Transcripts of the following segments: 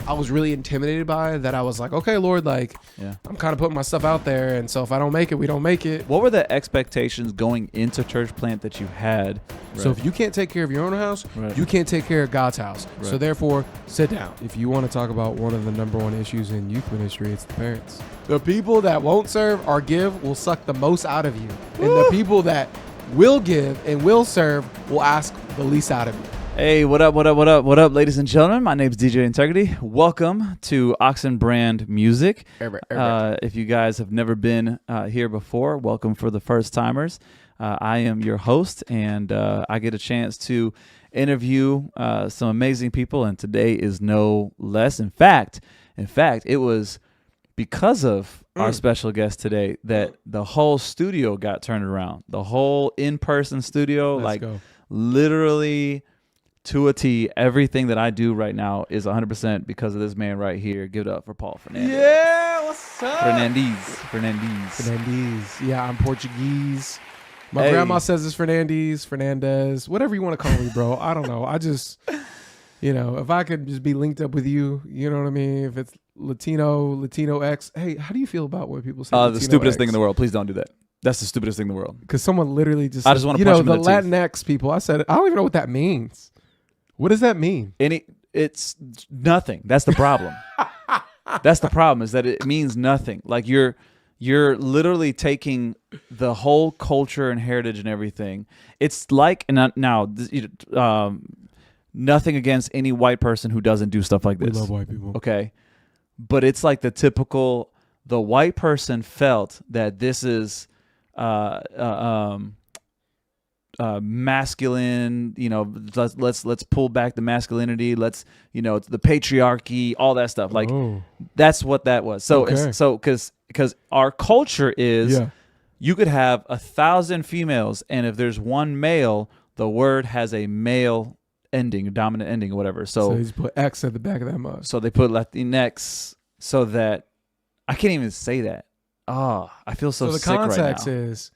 I was really intimidated by that. I was like, okay, Lord, like I'm kind of putting my stuff out there, and so if I don't make it, we don't make it. What were the expectations going into church plant that you had? So if you can't take care of your own house, Right. you can't take care of God's house. Right. So therefore, sit down. If you want to talk about one of the number one issues in youth ministry, it's the parents. The people that won't serve or give will suck the most out of you. And the people that will give and will serve will ask the least out of you. Hey, what up, ladies and gentlemen? My name's DJ Integrity. Welcome to Oxen Brand Music. If you guys have never been here before, welcome for the first timers. I am your host, and I get a chance to interview some amazing people, and today is no less. In fact, it was because of our special guest today that the whole studio got turned around. The whole in-person studio, literally to a T, everything that I do right now is 100% because of this man right here. Give it up for Paul Fernandes. Yeah, what's up? Fernandes. Yeah, I'm Portuguese. My grandma says it's Fernandes, whatever you want to call me, bro. I don't know. I just, if I could just be linked up with you, you know what I mean? If it's Latino X. Hey, how do you feel about when people say the stupidest thing in the world? Please don't do that. That's the stupidest thing in the world. Because someone literally just I just want to punch him in the teeth. Latinx people, I said, I don't even know what that means. What does that mean? It's nothing. That's the problem. That's the problem, is that it means nothing. Like you're literally taking the whole culture and heritage and everything. It's like, and now, nothing against any white person who doesn't do stuff like this. We love white people. Okay. But it's like the white person felt that this is masculine, let's pull back the masculinity, let's the patriarchy, all that stuff. Like that's what that was. So because our culture is you could have 1,000 females, and if there's one male, the word has a male ending, dominant ending, or whatever. So they just put X at the back of that mug. So they put Latinx, so that I can't even say that. Oh, I feel so sick right now. So the context is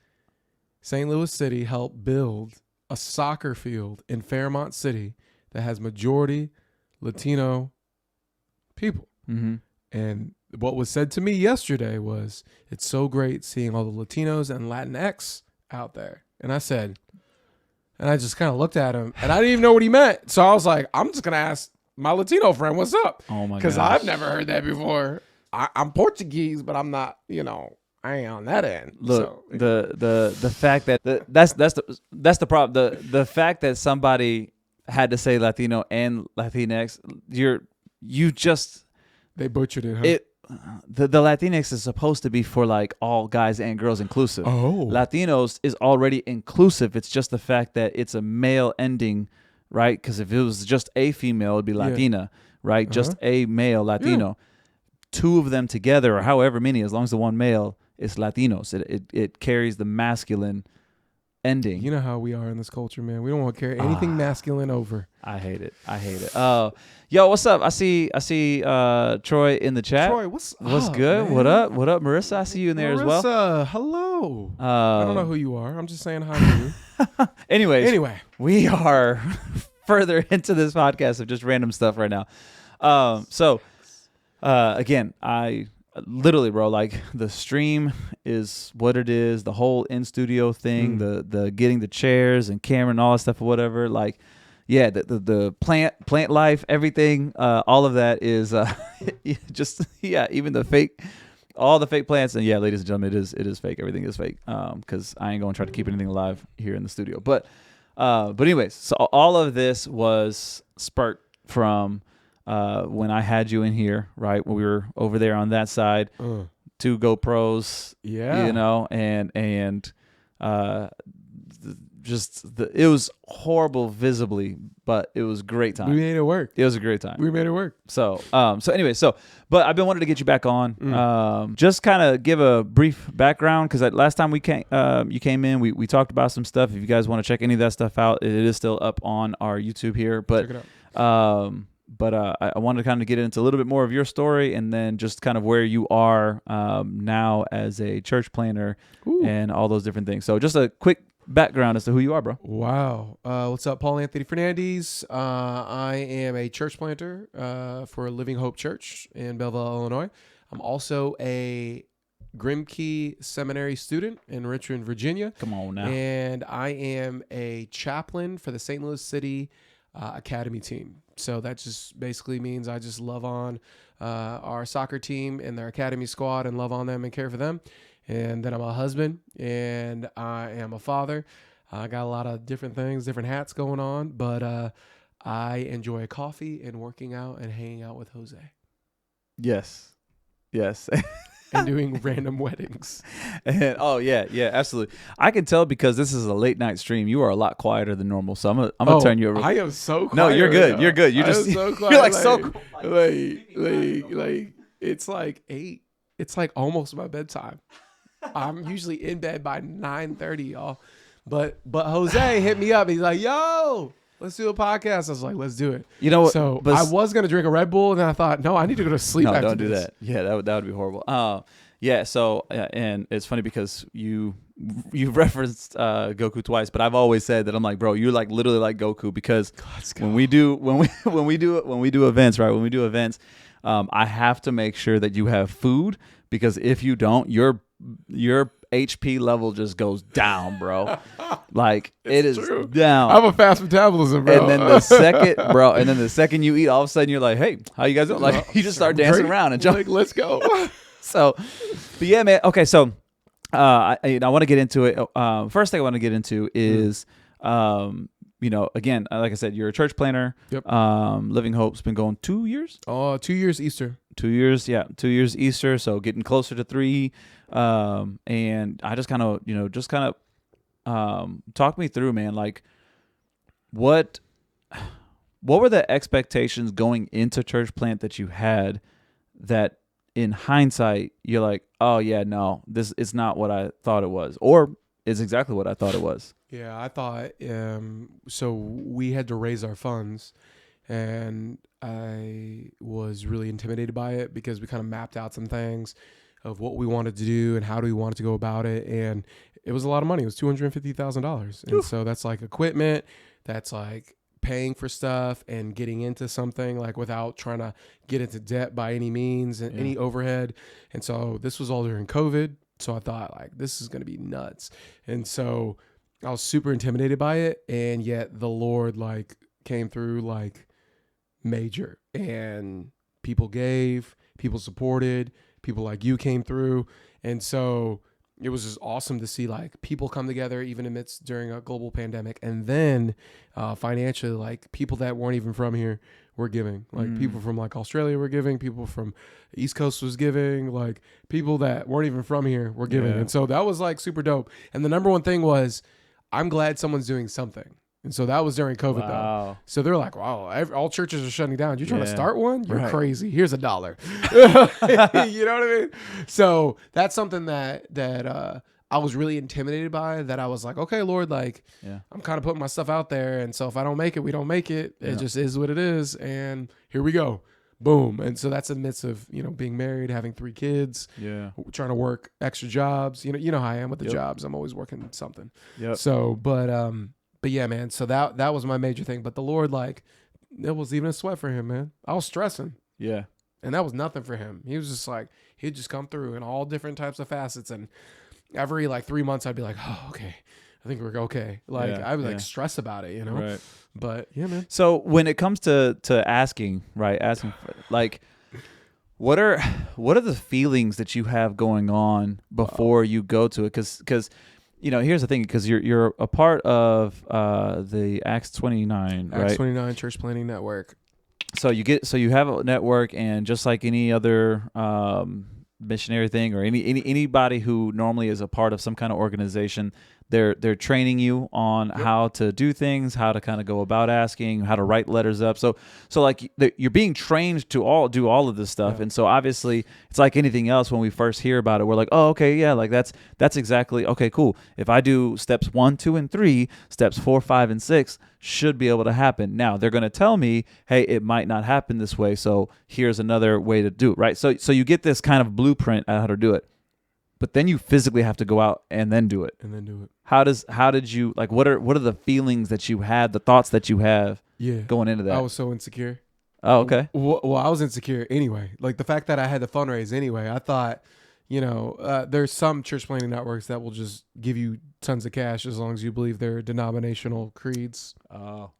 St. Louis City helped build a soccer field in Fairmont City that has majority Latino people. Mm-hmm. And what was said to me yesterday was, it's so great seeing all the Latinos and Latinx out there. And I said, and I just kind of looked at him, and I didn't even know what he meant. So I was like, I'm just going to ask my Latino friend, what's up? Oh my god! Because I've never heard that before. I'm Portuguese, but I'm not, I ain't on that end. Look, so, the fact that that's the problem. The fact that somebody had to say Latino and Latinx, they butchered it. Huh? The Latinx is supposed to be for like all guys and girls inclusive. Oh, Latinos is already inclusive. It's just the fact that it's a male ending, right? Because if it was just a female, it'd be Latina, right? Just a male Latino. Yeah. Two of them together, or however many, as long as the one male, it's Latinos. It carries the masculine ending. You know how we are in this culture, man. We don't want to carry anything masculine over. I hate it. Yo, what's up? I see Troy in the chat. Troy, what's good? Man? What up, Marissa? I see you in there as well. Marissa, hello. I don't know who you are. I'm just saying hi to you. Anyway, we are further into this podcast of just random stuff right now. Again, I literally, bro, like the stream is what it is. The whole in studio thing, the getting the chairs and camera and all that stuff or whatever. Like, yeah, the plant life, everything, all of that is even all the fake plants. And yeah, ladies and gentlemen, it is fake. Everything is fake. Because I ain't gonna try to keep anything alive here in the studio. But anyways, so all of this was sparked from when I had you in here, right? When we were over there on that side, 2 GoPros, and it was horrible visibly, but it was a great time. We made it work. It was a great time. We made it work. So but I've been wanting to get you back on. Just kind of give a brief background, because last time you came in, we talked about some stuff. If you guys want to check any of that stuff out, it is still up on our YouTube here. But check it out. But I wanted to kind of get into a little bit more of your story, and then just kind of where you are now as a church planner and all those different things. So just a quick background as to who you are, bro. Wow. What's up, Paul Anthony Fernandes? I am a church planter for Living Hope Church in Belleville, Illinois. I'm also a Grimkey Seminary student in Richmond, Virginia. Come on now. And I am a chaplain for the St. Louis City Academy team. So that just basically means I just love on our soccer team and their academy squad and love on them and care for them. And then I'm a husband and I am a father. I got a lot of different things, different hats going on, but I enjoy coffee and working out and hanging out with Jose. Yes. And doing random weddings. And, yeah, absolutely. I can tell because this is a late night stream. You are a lot quieter than normal, so I'm gonna turn you over. I am so quiet. No, you're good. Right You're good. You're just so quiet. you're like so quiet. Like it's like 8. It's like almost my bedtime. I'm usually in bed by 9:30, y'all. But Jose hit me up. He's like, "Yo, let's do a podcast." I was like, "Let's do it." You know what? So I was gonna drink a Red Bull, and then I thought, "No, I need to go to sleep." No, after don't do this. that. Yeah, that would be horrible. Yeah. So, and it's funny because you referenced Goku twice, but I've always said that I'm like, bro, you're like literally like Goku because when we do events, right? When we do events, I have to make sure that you have food because if you don't, your HP level just goes down, bro. Like it is true. down. I have a fast metabolism, bro. And then the second you eat, all of a sudden you're like, hey, how you guys doing? Like you just start dancing around and jumping. Like, let's go. So, but yeah, man. Okay, so I want to get into it. First thing I want to get into is, again, like I said, you're a church planner. Yep. Living Hope's been going 2 years. 2 years Easter. 2 years, yeah, 2 years Easter. So getting closer to 3. And I just kind of, talk me through, man. Like, what were the expectations going into church plant that you had that in hindsight you're like, oh yeah, no, this is not what I thought it was, or is exactly what I thought it was? Yeah, I thought so we had to raise our funds, and I was really intimidated by it because we kind of mapped out some things of what we wanted to do and how do we want to go about it, and it was a lot of money. It was $250,000, and so that's like equipment, that's like paying for stuff and getting into something like without trying to get into debt by any means and any overhead. And so this was all during COVID. So I thought like, this is going to be nuts. And so I was super intimidated by it. And yet the Lord like came through like major, and people gave, people supported, people like you came through. And so it was just awesome to see like people come together even amidst during a global pandemic. And then financially, like people that weren't even from here were giving, like people from like Australia were giving, people from the East Coast was giving, like people that weren't even from here were giving. And so that was like super dope. And the number one thing was, I'm glad someone's doing something. And so that was during COVID though. So they're like, wow, all churches are shutting down. You're trying to start one? You're crazy. Here's $1. You know what I mean? So that's something that I was really intimidated by, that I was like, okay, Lord, like I'm kind of putting my stuff out there. And so if I don't make it, we don't make it. It just is what it is. And here we go. Boom. And so that's in the midst of, being married, having 3 kids, trying to work extra jobs. You know how I am with the jobs. I'm always working something. So, but yeah, man. So that was my major thing. But the Lord, like, it was even a sweat for him, man. I was stressing. Yeah. And that was nothing for him. He was just like, he'd just come through in all different types of facets. And every like 3 months, I'd be like, oh, okay, I think we're okay. Like I would like stress about it, Right. But yeah, man. So when it comes to asking, right? Asking, like, what are the feelings that you have going on before you go to it? Because here's the thing, because you're a part of the Acts 29, right? Acts 29 Church Planning Network. So you have a network, and just like any other missionary thing or anybody who normally is a part of some kind of organization, they're training you on how to do things, how to kind of go about asking, how to write letters up. So like you're being trained to do all of this stuff. And so obviously it's like anything else. When we first hear about it, we're like, oh, okay, yeah, like that's exactly okay, cool. If I do steps 1, 2, and 3, steps 4, 5, and 6 should be able to happen. Now they're going to tell me, hey, it might not happen this way, so here's another way to do it, right? So you get this kind of blueprint on how to do it. but then you physically have to go out and then do it. How did you, like, what are the feelings that you had, the thoughts that you have going into that? I was so insecure. Oh, okay. Well, I was insecure anyway. Like the fact that I had to fundraise anyway, I thought, there's some church planting networks that will just give you tons of cash as long as you believe their denominational creeds. Oh.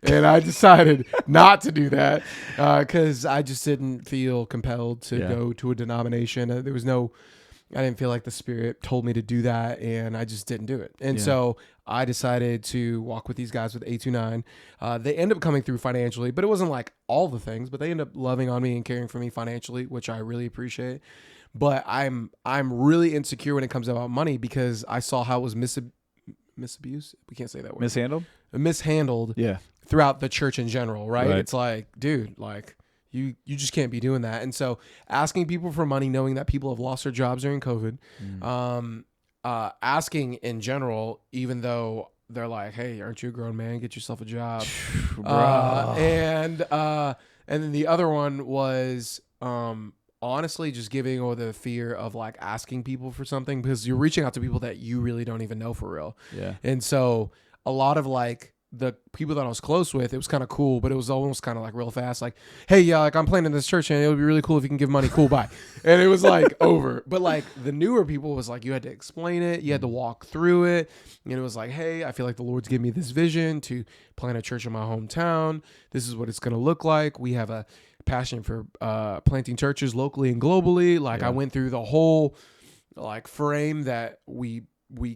And I decided not to do that because I just didn't feel compelled to go to a denomination. I didn't feel like the Spirit told me to do that, and I just didn't do it. And so I decided to walk with these guys with 829. They end up coming through financially, but it wasn't like all the things, but they end up loving on me and caring for me financially, which I really appreciate. But I'm really insecure when it comes about money because I saw how it was misabused. We can't say that word. Mishandled throughout the church in general, right? It's like, dude, like you just can't be doing that. And so asking people for money, knowing that people have lost their jobs during COVID, asking in general, even though they're like, hey, aren't you a grown man? Get yourself a job. And then the other one was honestly just giving over the fear of like asking people for something because you're reaching out to people that you really don't even know for real. Yeah. And so a lot of like the people that I was close with, it was kind of cool, but it was almost kind of like real fast. Like, hey, yeah, like I'm playing in this church and it would be really cool if you can give money. Cool, bye. And it was like over. But like the newer people was like, you had to explain it. You had to walk through it. And it was like, hey, I feel like the Lord's given me this vision to plant a church in my hometown. This is what it's going to look like. We have a passion for planting churches locally and globally. Like I went through the whole like frame that we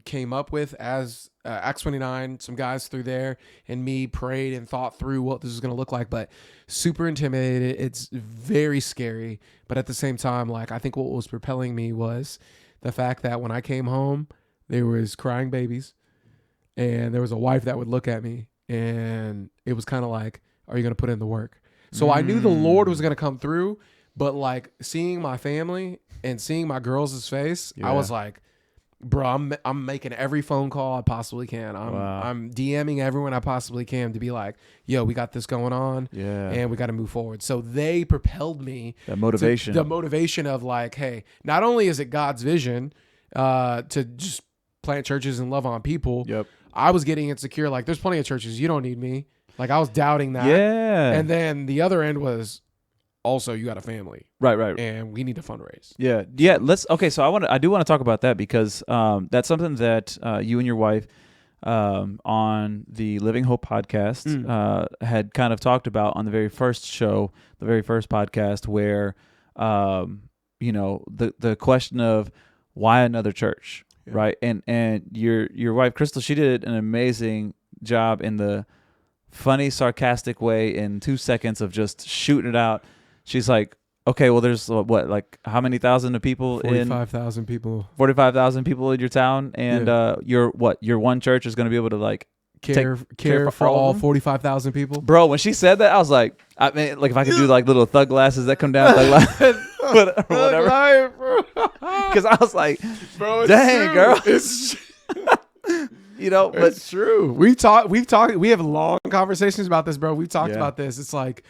came up with as Acts 29, some guys through there and me prayed and thought through what this is going to look like, but super intimidated. It's very scary. But at the same time, like I think what was propelling me was the fact that when I came home, there was crying babies and there was a wife that would look at me and it was kind of like, are you going to put in the work? So I knew the Lord was going to come through, but seeing my family and seeing my girls' face, I was like, bro, I'm making every phone call I possibly can. I'm DMing everyone I possibly can to be like, yo, we got this going on and we got to move forward. So they propelled me. That motivation. The motivation of like, hey, not only is it God's vision to just plant churches and love on people. Yep. I was getting insecure. Like, there's plenty of churches. You don't need me. Like, I was doubting that. Yeah. And then the other end was also you got a family. Right. And we need to fundraise. Yeah. Okay. So I do want to talk about that because that's something that you and your wife on the Living Hope podcast had kind of talked about on the very first show, the very first podcast where, the question of why another church, right? And your wife, Crystal, she did an amazing job in the funny, sarcastic way in 2 seconds of just shooting it out. She's like, okay, well, there's like how many thousand of people 45,000 people. 45,000 people in your town, and your one church is going to be able to like care for all 45,000 people. Bro, when she said that, I was like, I mean, like if I could do like little thug glasses that come down, whatever. Because I was like, bro, dang, true. girl, it's but it's true. We have long conversations about this, bro. We've talked about this. It's like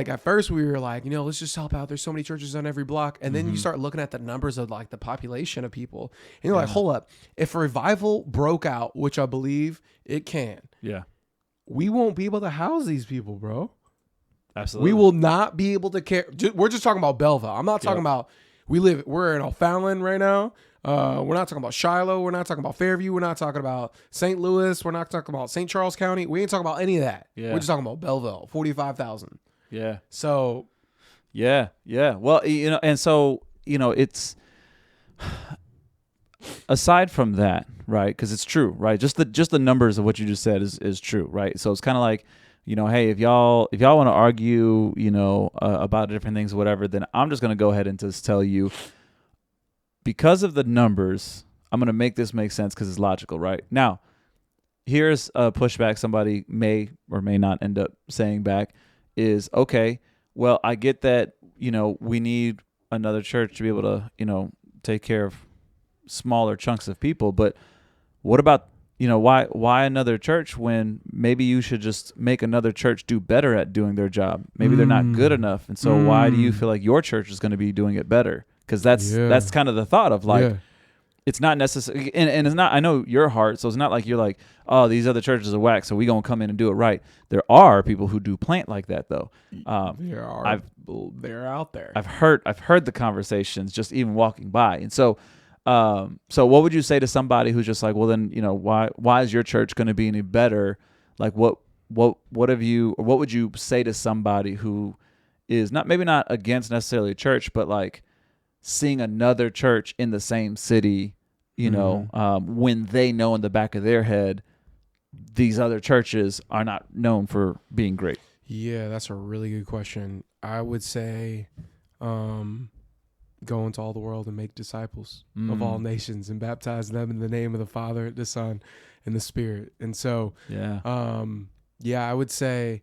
at first we were like, let's just help out. There's so many churches on every block. And then you start looking at the numbers of like the population of people. And you're like, hold up. If revival broke out, which I believe it can, we won't be able to house these people, bro. Absolutely. We will not be able to care. We're just talking about Belleville. I'm not talking about, we're in O'Fallon right now. We're not talking about Shiloh. We're not talking about Fairview. We're not talking about St. Louis. We're not talking about St. Charles County. We ain't talking about any of that. Yeah. We're just talking about Belleville, 45,000. Yeah. So. Yeah. Well, and so, it's aside from that, right? Because it's true, right? Just the numbers of what you just said is true, right? So it's kind of like, hey, if y'all want to argue, about different things, or whatever, then I'm just gonna go ahead and just tell you, because of the numbers, I'm gonna make this make sense because it's logical, right? Now, here's a pushback somebody may or may not end up saying back. Is okay, well, I get that, we need another church to be able to, take care of smaller chunks of people, but what about, why another church when maybe you should just make another church do better at doing their job? Maybe they're not good enough, and so why do you feel like your church is going to be doing it better? because that's kind of the thought of like, it's not necessary, and it's not. I know your heart, so it's not like you're like, oh, these other churches are whack, so we gonna come in and do it right. There are people who do plant like that, though. They're out there. I've heard the conversations just even walking by, and so what would you say to somebody who's just like, well, then why is your church going to be any better? Like, what have you, or what would you say to somebody who is maybe not against necessarily a church, but like seeing another church in the same city, when they know in the back of their head these other churches are not known for being great? Yeah, that's a really good question. I would say go into all the world and make disciples of all nations and baptize them in the name of the Father, the Son, and the Spirit. And so, I would say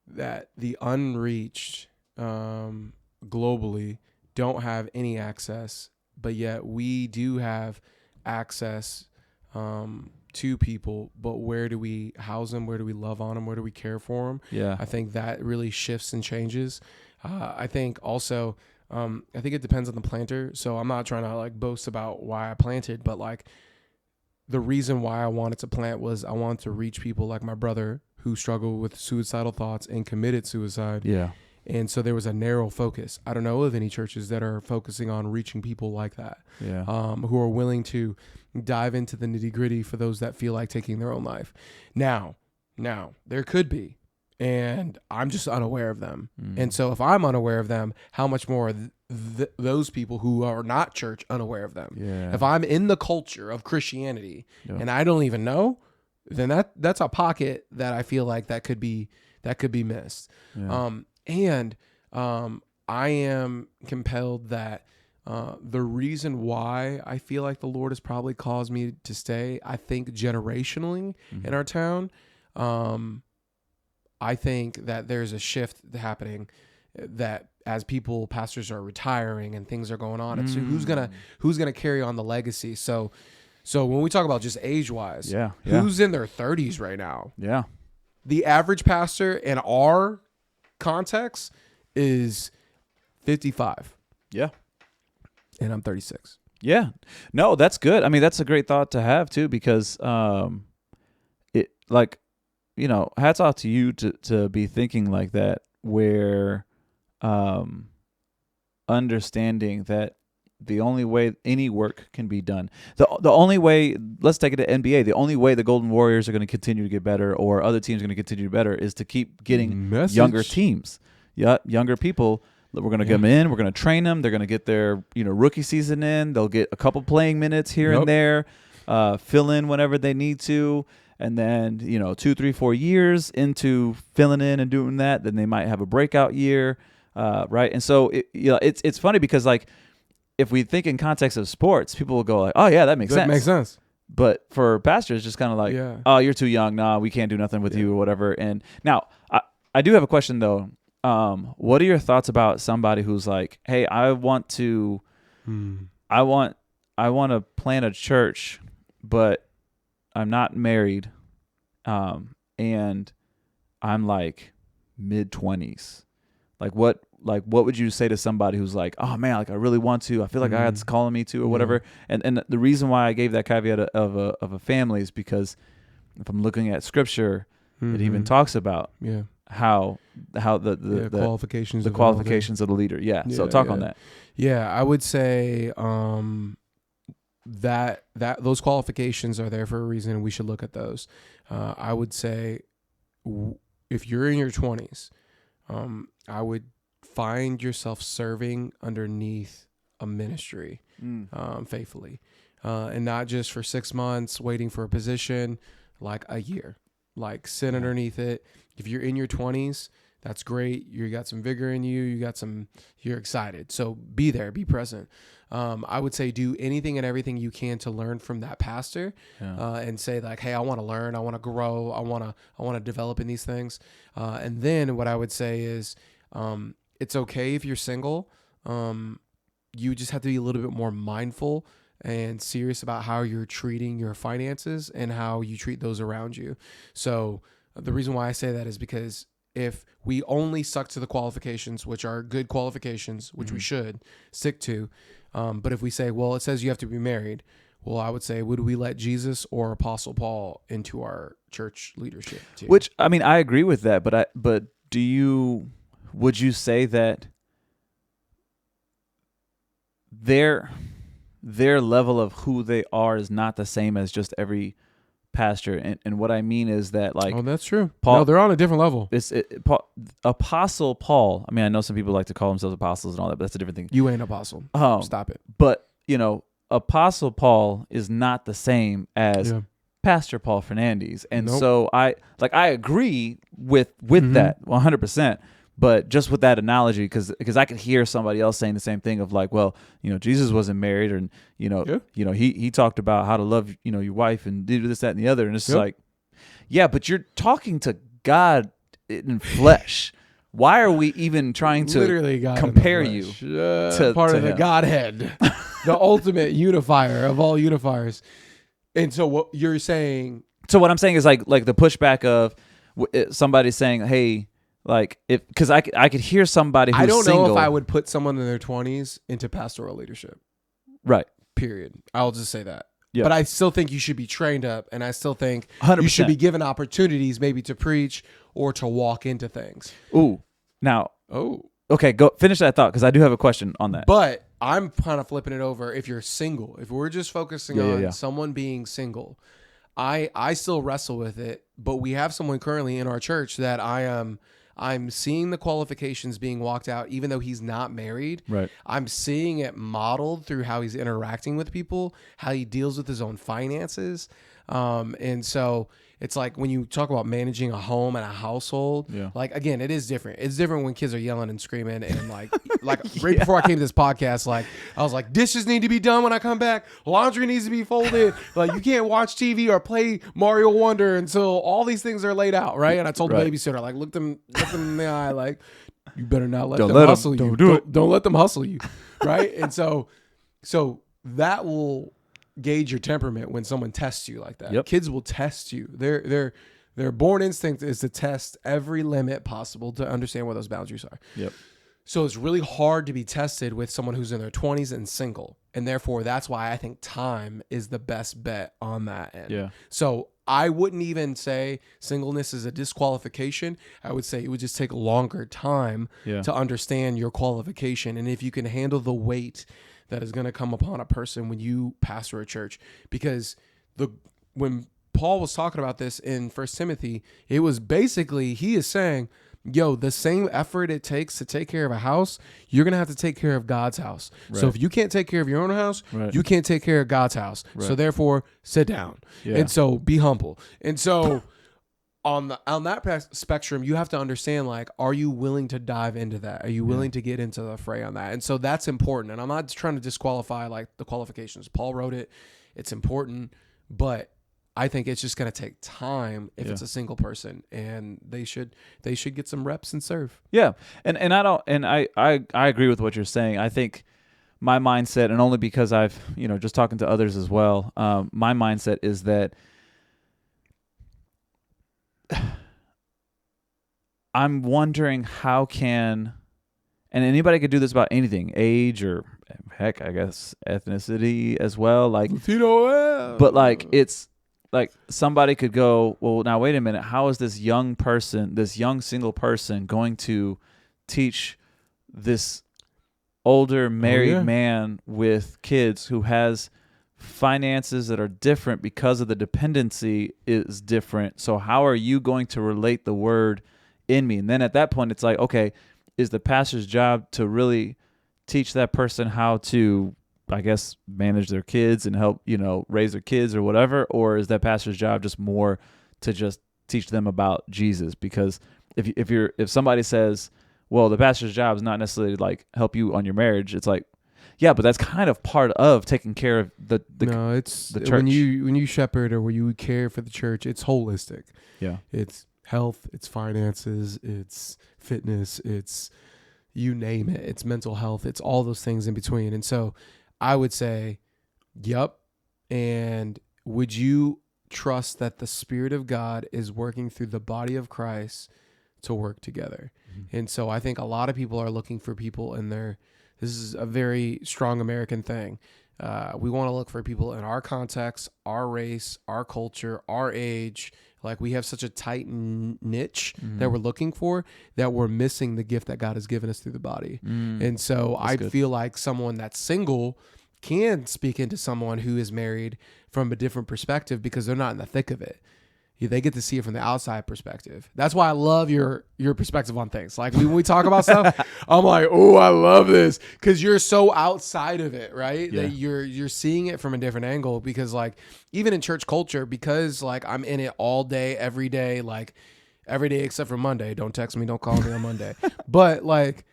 that the unreached globally don't have any access, but yet we do have access to people. But where do we house them? Where do we love on them? Where do we care for them? Yeah, I think that really shifts and changes. I think also, I think it depends on the planter. So I'm not trying to like boast about why I planted, but like the reason why I wanted to plant was I wanted to reach people like my brother who struggled with suicidal thoughts and committed suicide. Yeah. And so there was a narrow focus. I don't know of any churches that are focusing on reaching people like that, who are willing to dive into the nitty gritty for those that feel like taking their own life. Now, there could be, and I'm just unaware of them. And so if I'm unaware of them, how much more those people who are not church unaware of them? Yeah. If I'm in the culture of Christianity and I don't even know, then that's a pocket that I feel like that could be missed. Yeah. I am compelled that the reason why I feel like the Lord has probably caused me to stay, I think generationally in our town, I think that there's a shift happening that as pastors are retiring and things are going on, and so who's gonna carry on the legacy? So when we talk about just age wise, who's in their 30s right now? Yeah. The average pastor in our context is 55. Yeah. And I'm 36. Yeah. No, that's good. I mean, that's a great thought to have too, because it, like, hats off to you to be thinking like that, where understanding that the only way any work can be done, the only way, let's take it to NBA, the only way the Golden Warriors are going to continue to get better, or other teams are going to continue to get better, is to keep getting younger teams, younger people. We're going to get them in. We're going to train them. They're going to get their rookie season in. They'll get a couple playing minutes here and there, fill in whenever they need to. And then 2, 3, 4 years into filling in and doing that, then they might have a breakout year, right? And so it's funny because like, if we think in context of sports, people will go like, "Oh yeah, that makes sense." That makes sense. But for pastors, just kind of like, "Oh, you're too young. Nah, we can't do nothing with you or whatever." And now, I do have a question though. What are your thoughts about somebody who's like, "Hey, I want to plant a church, but I'm not married, and I'm like mid-20s. Like what would you say to somebody who's like, oh man, like I really want to, I feel like God's calling me to, or whatever. And the reason why I gave that caveat of a family is because if I'm looking at scripture, it even talks about how the qualifications of the leader. So talk on that. Yeah, I would say that those qualifications are there for a reason, and we should look at those. I would say if you're in your 20s, I would find yourself serving underneath a ministry faithfully, and not just for 6 months waiting for a position, like a year. Like sit underneath it. If you're in your 20s, that's great. You got some vigor in you. You're excited. So be there, be present. I would say do anything and everything you can to learn from that pastor, and say like, hey, I want to learn. I want to grow. I want to develop in these things. And then what I would say is, it's okay if you're single. You just have to be a little bit more mindful and serious about how you're treating your finances and how you treat those around you. So the reason why I say that is because if we only stuck to the qualifications, which are good qualifications, which we should stick to. But if we say, well, it says you have to be married. Well, I would say, would we let Jesus or Apostle Paul into our church leadership too? Which, I mean, I agree with that, but would you say that their level of who they are is not the same as just every pastor? And what I mean is that, like, oh, that's true. Paul, no, they're on a different level. Apostle Paul, I mean, I know some people like to call themselves apostles and all that, but that's a different thing. You ain't apostle. Stop it. But, Apostle Paul is not the same as Pastor Paul Fernandes. And so I agree with that 100%. But just with that analogy, because I could hear somebody else saying the same thing of like, well, Jesus wasn't married, and he talked about how to love your wife and do this, that, and the other, and it's like, yeah, but you're talking to God in flesh. Why are we even trying to literally God compare you to part of the Godhead, the ultimate unifier of all unifiers? And so what you're saying? So what I'm saying is like the pushback of somebody saying, hey. Like, because I could hear somebody who's single. I don't know if I would put someone in their 20s into pastoral leadership. Right. Period. I'll just say that. Yep. But I still think you should be trained up, and I still think 100%. You should be given opportunities maybe to preach or to walk into things. Ooh. Now. Oh. Okay, go finish that thought, because I do have a question on that. But I'm kind of flipping it over. If you're single, if we're just focusing on someone being single, I still wrestle with it. But we have someone currently in our church that I'm seeing the qualifications being walked out, even though he's not married. Right. I'm seeing it modeled through how he's interacting with people, how he deals with his own finances. And so it's like when you talk about managing a home and a household, like, again, it is different. It's different when kids are yelling and screaming and like right before I came to this podcast, like I was like, dishes need to be done when I come back. Laundry needs to be folded. Like, you can't watch TV or play Mario Wonder until all these things are laid out. Right. And I told the babysitter, like, look them in the eye, like, you better not let them hustle you. Don't let them hustle you. Right. And so that will gauge your temperament when someone tests you like that. Yep. Kids will test you. Their born instinct is to test every limit possible to understand where those boundaries are. Yep. So it's really hard to be tested with someone who's in their 20s and single. And therefore, that's why I think time is the best bet on that end. Yeah. So I wouldn't even say singleness is a disqualification. I would say it would just take longer time to understand your qualification. And if you can handle the weight that is going to come upon a person when you pastor a church. Because when Paul was talking about this in 1 Timothy, it was basically, he is saying, yo, the same effort it takes to take care of a house, you're going to have to take care of God's house. Right. So if you can't take care of your own house, you can't take care of God's house. Right. So therefore, sit down. Yeah. And so be humble. And so on that spectrum, you have to understand, like, are you willing to dive into that? Are you willing to get into the fray on that? And so that's important. And I'm not trying to disqualify like the qualifications. Paul wrote it. It's important, but I think it's just going to take time if it's a single person, and they should get some reps and serve. Yeah. I agree with what you're saying. I think my mindset, and only because I've, just talking to others as well, my mindset is that I'm wondering how can, and anybody could do this about anything, age or heck, I guess ethnicity as well. Like, Latino, but like, it's like somebody could go, well, now wait a minute. How is this young single person going to teach this older married man with kids who has finances that are different because of the dependency is different? So how are you going to relate the word in me? And then at that point, it's like, okay, is the pastor's job to really teach that person how to, I guess, manage their kids and help, raise their kids or whatever? Or is that pastor's job just more to just teach them about Jesus? Because if somebody says, well, the pastor's job is not necessarily like help you on your marriage, it's like, yeah, but that's kind of part of taking care of the church. When you shepherd or when you care for the church, it's holistic. Yeah. It's health, it's finances, it's fitness, it's you name it. It's mental health. It's all those things in between. And so I would say, yep. And would you trust that the Spirit of God is working through the body of Christ to work together. And so I think a lot of people are looking for people in their, this is a very strong American thing. We want to look for people in our context, our race, our culture, our age. Like we have such a tight niche that we're looking for that we're missing the gift that God has given us through the body. And so I feel like someone that's single can speak into someone who is married from a different perspective because they're not in the thick of it. They get to see it from the outside perspective. That's why I love your perspective on things. Like when we talk about stuff, I'm like, oh, I love this because you're so outside of it, right? Yeah. That you're seeing it from a different angle. Because like even in church culture, because like I'm in it all day, every day, like every day except for Monday. Don't text me, don't call me on Monday. But like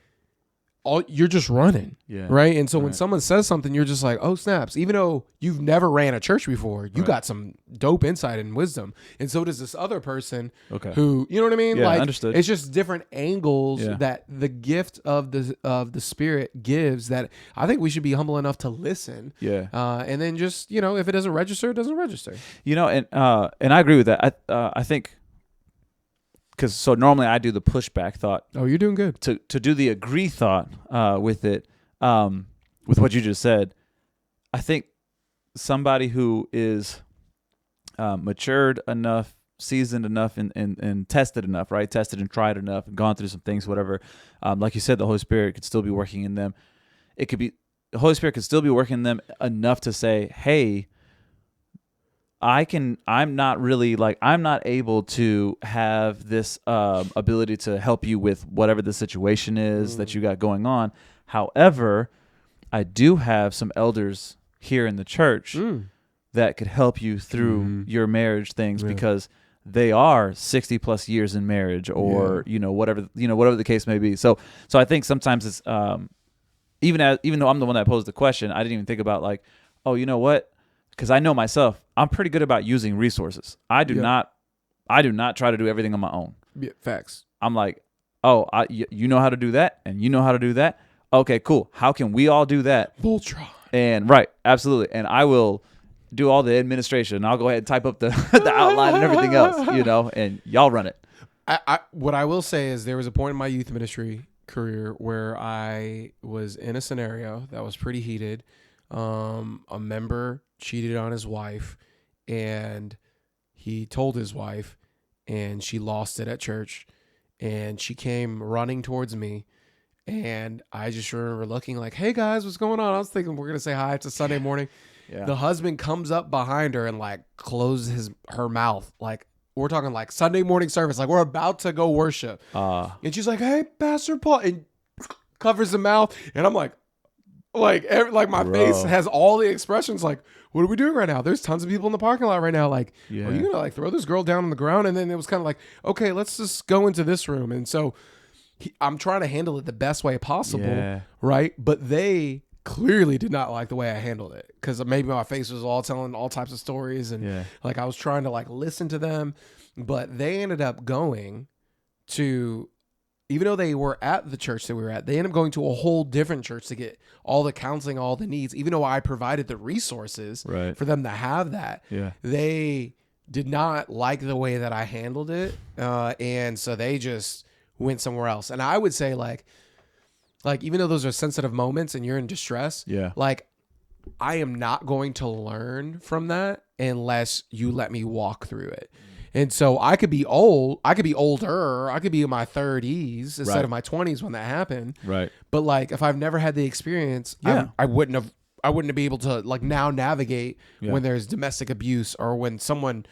you're just running, right? And so when someone says something, you're just like, oh snaps. Even though you've never ran a church before, you got some dope insight and wisdom, and so does this other person who, you know what I mean? Yeah, like understood. It's just different angles that the gift of the Spirit gives. That I think we should be humble enough to listen. And then just if it doesn't register, it doesn't register. And I agree with that. I think. Because so normally I do the pushback thought. Oh, you're doing good. To do the agree thought with it, with what you just said, I think somebody who is matured enough, seasoned enough, and tested enough, right? Tested and tried enough, and gone through some things, whatever. Like you said, the Holy Spirit could still be working in them. The Holy Spirit could still be working in them enough to say, hey, I'm not able to have this ability to help you with whatever the situation is that you got going on. However, I do have some elders here in the church that could help you through your marriage things because they are 60 plus years in marriage or, whatever the case may be. So I think sometimes it's, even though I'm the one that posed the question, I didn't even think about like, oh, you know what? Because I know myself, I'm pretty good about using resources. I do not try to do everything on my own. Yeah, facts. I'm like, oh, you know how to do that, and you know how to do that. Okay, cool. How can we all do that? Voltron. And right, absolutely. And I will do all the administration. I'll go ahead and type up the outline and everything else, and y'all run it. What I will say is there was a point in my youth ministry career where I was in a scenario that was pretty heated. A member cheated on his wife, and he told his wife, and she lost it at church, and she came running towards me, and I just remember looking like, hey guys, what's going on? I was thinking we're gonna say hi. It's a Sunday morning. The husband comes up behind her and like closes her mouth. Like we're talking like Sunday morning service, like we're about to go worship, and she's like, hey, Pastor Paul, and covers the mouth, and I'm like my face has all the expressions like, what are we doing right now? There's tons of people in the parking lot right now. Like, are you gonna like throw this girl down on the ground? And then it was kind of like, okay, let's just go into this room. And so I'm trying to handle it the best way possible, right? But they clearly did not like the way I handled it because maybe my face was all telling all types of stories, and like I was trying to like listen to them, but they ended up going to. Even though they were at the church that we were at, they ended up going to a whole different church to get all the counseling, all the needs. Even though I provided the resources for them to have that, they did not like the way that I handled it. And so they just went somewhere else. And I would say like even though those are sensitive moments and you're in distress, like I am not going to learn from that unless you let me walk through it. And so I could be old. I could be older. I could be in my 30s instead of my 20s when that happened. Right. But like, if I've never had the experience, I wouldn't be able to like now navigate when there's domestic abuse or when someone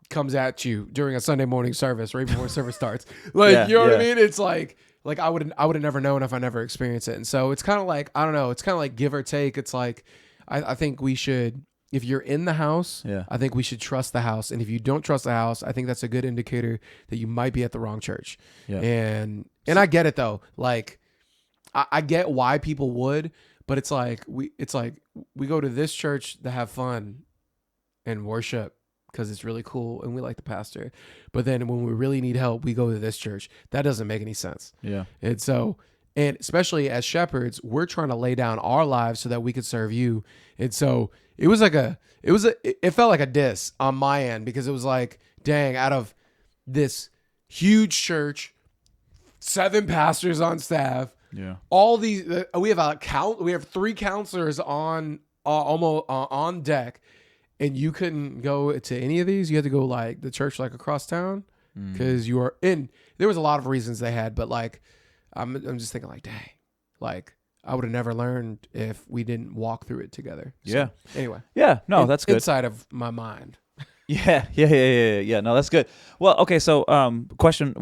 comes at you during a Sunday morning service right before service starts. Like, you know what I mean? It's like I would have never known if I never experienced it. And so it's kind of like, I don't know. It's kind of like give or take. It's like, I think we should. If you're in the house, I think we should trust the house. And if you don't trust the house, I think that's a good indicator that you might be at the wrong church. And I get it though. Like I get why people would, but it's like we go to this church to have fun and worship because it's really cool and we like the pastor. But then when we really need help, we go to this church. That doesn't make any sense. And so, and especially as shepherds, we're trying to lay down our lives so that we could serve you. And so it felt like a diss on my end because it was like, dang, out of this huge church, 7 pastors on staff. Yeah. All these, we have 3 counselors on almost on deck, and you couldn't go to any of these. You had to go like the church like across town because you are in. There was a lot of reasons they had, but like I'm just thinking like, dang, like I would have never learned if we didn't walk through it together. So, Yeah. anyway. Yeah. No, that's good. Inside of my mind. Yeah. No, that's good. Well, okay. So, question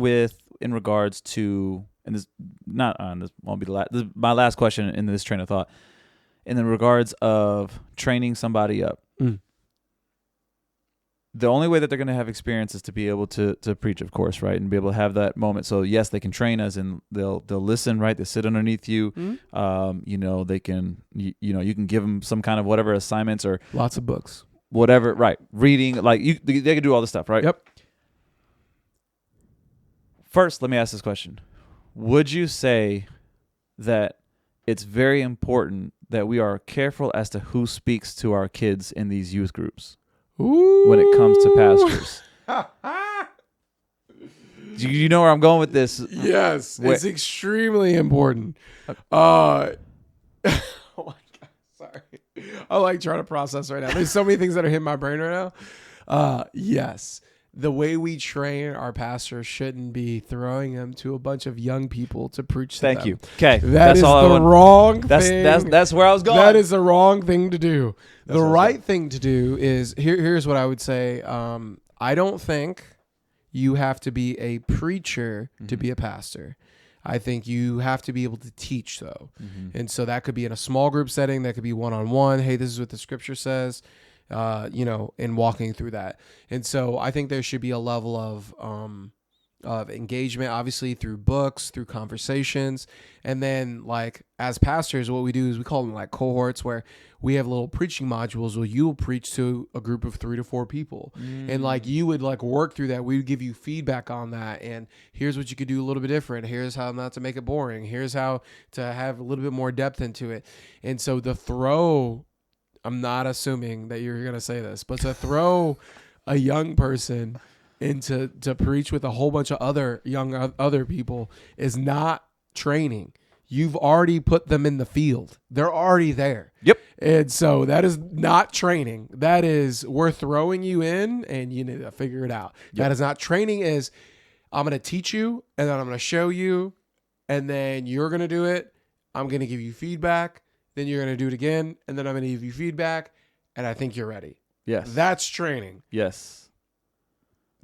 in regards to, and this this won't be the last. This is my last question in this train of thought. In the regards of training somebody up, the only way that they're going to have experience is to be able to preach, of course, right, and be able to have that moment. So yes, they can train us, and they'll listen, right? They sit underneath you. They can you can give them some kind of whatever assignments or Lots of books. Whatever, right? Reading, like they can do all this stuff, right? Yep. First, let me ask this question: would you say that it's very important that we are careful as to who speaks to our kids in these youth groups? Ooh. When it comes to pastors. Do you know where I'm going with this? Yes, it's extremely important. Oh my God, sorry. I like trying to process right now. There's so many things that are hitting my brain right now. Yes, the way we train our pastors shouldn't be throwing them to a bunch of young people to preach to them. Thank you. Okay, that's the wrong thing. That's where I was going. That is the wrong thing to do. The right thing to do is here's what I would say. I don't think you have to be a preacher to be a pastor. I think you have to be able to teach, though. And so that could be in a small group setting. That could be one-on-one. Hey, this is what the scripture says, and walking through that. And so I think there should be a level of engagement, obviously through books, through conversations. And then like as pastors, what we do is we call them like cohorts, where we have little preaching modules where you will preach to a group of 3 to 4 people. And like you would like work through that. We would give you feedback on that. And here's what you could do a little bit different. Here's how not to make it boring. Here's how to have a little bit more depth into it. And so I'm not assuming that you're going to say this, but to throw a young person into to preach with a whole bunch of other people is not training. You've already put them in the field. They're already there. Yep. And so that is not training. That is, we're throwing you in and you need to figure it out. Yep. That is not training. Is I'm going to teach you and then I'm going to show you and then you're going to do it. I'm going to give you feedback. Then you're going to do it again. And then I'm going to give you feedback. And I think you're ready. Yes. That's training. Yes.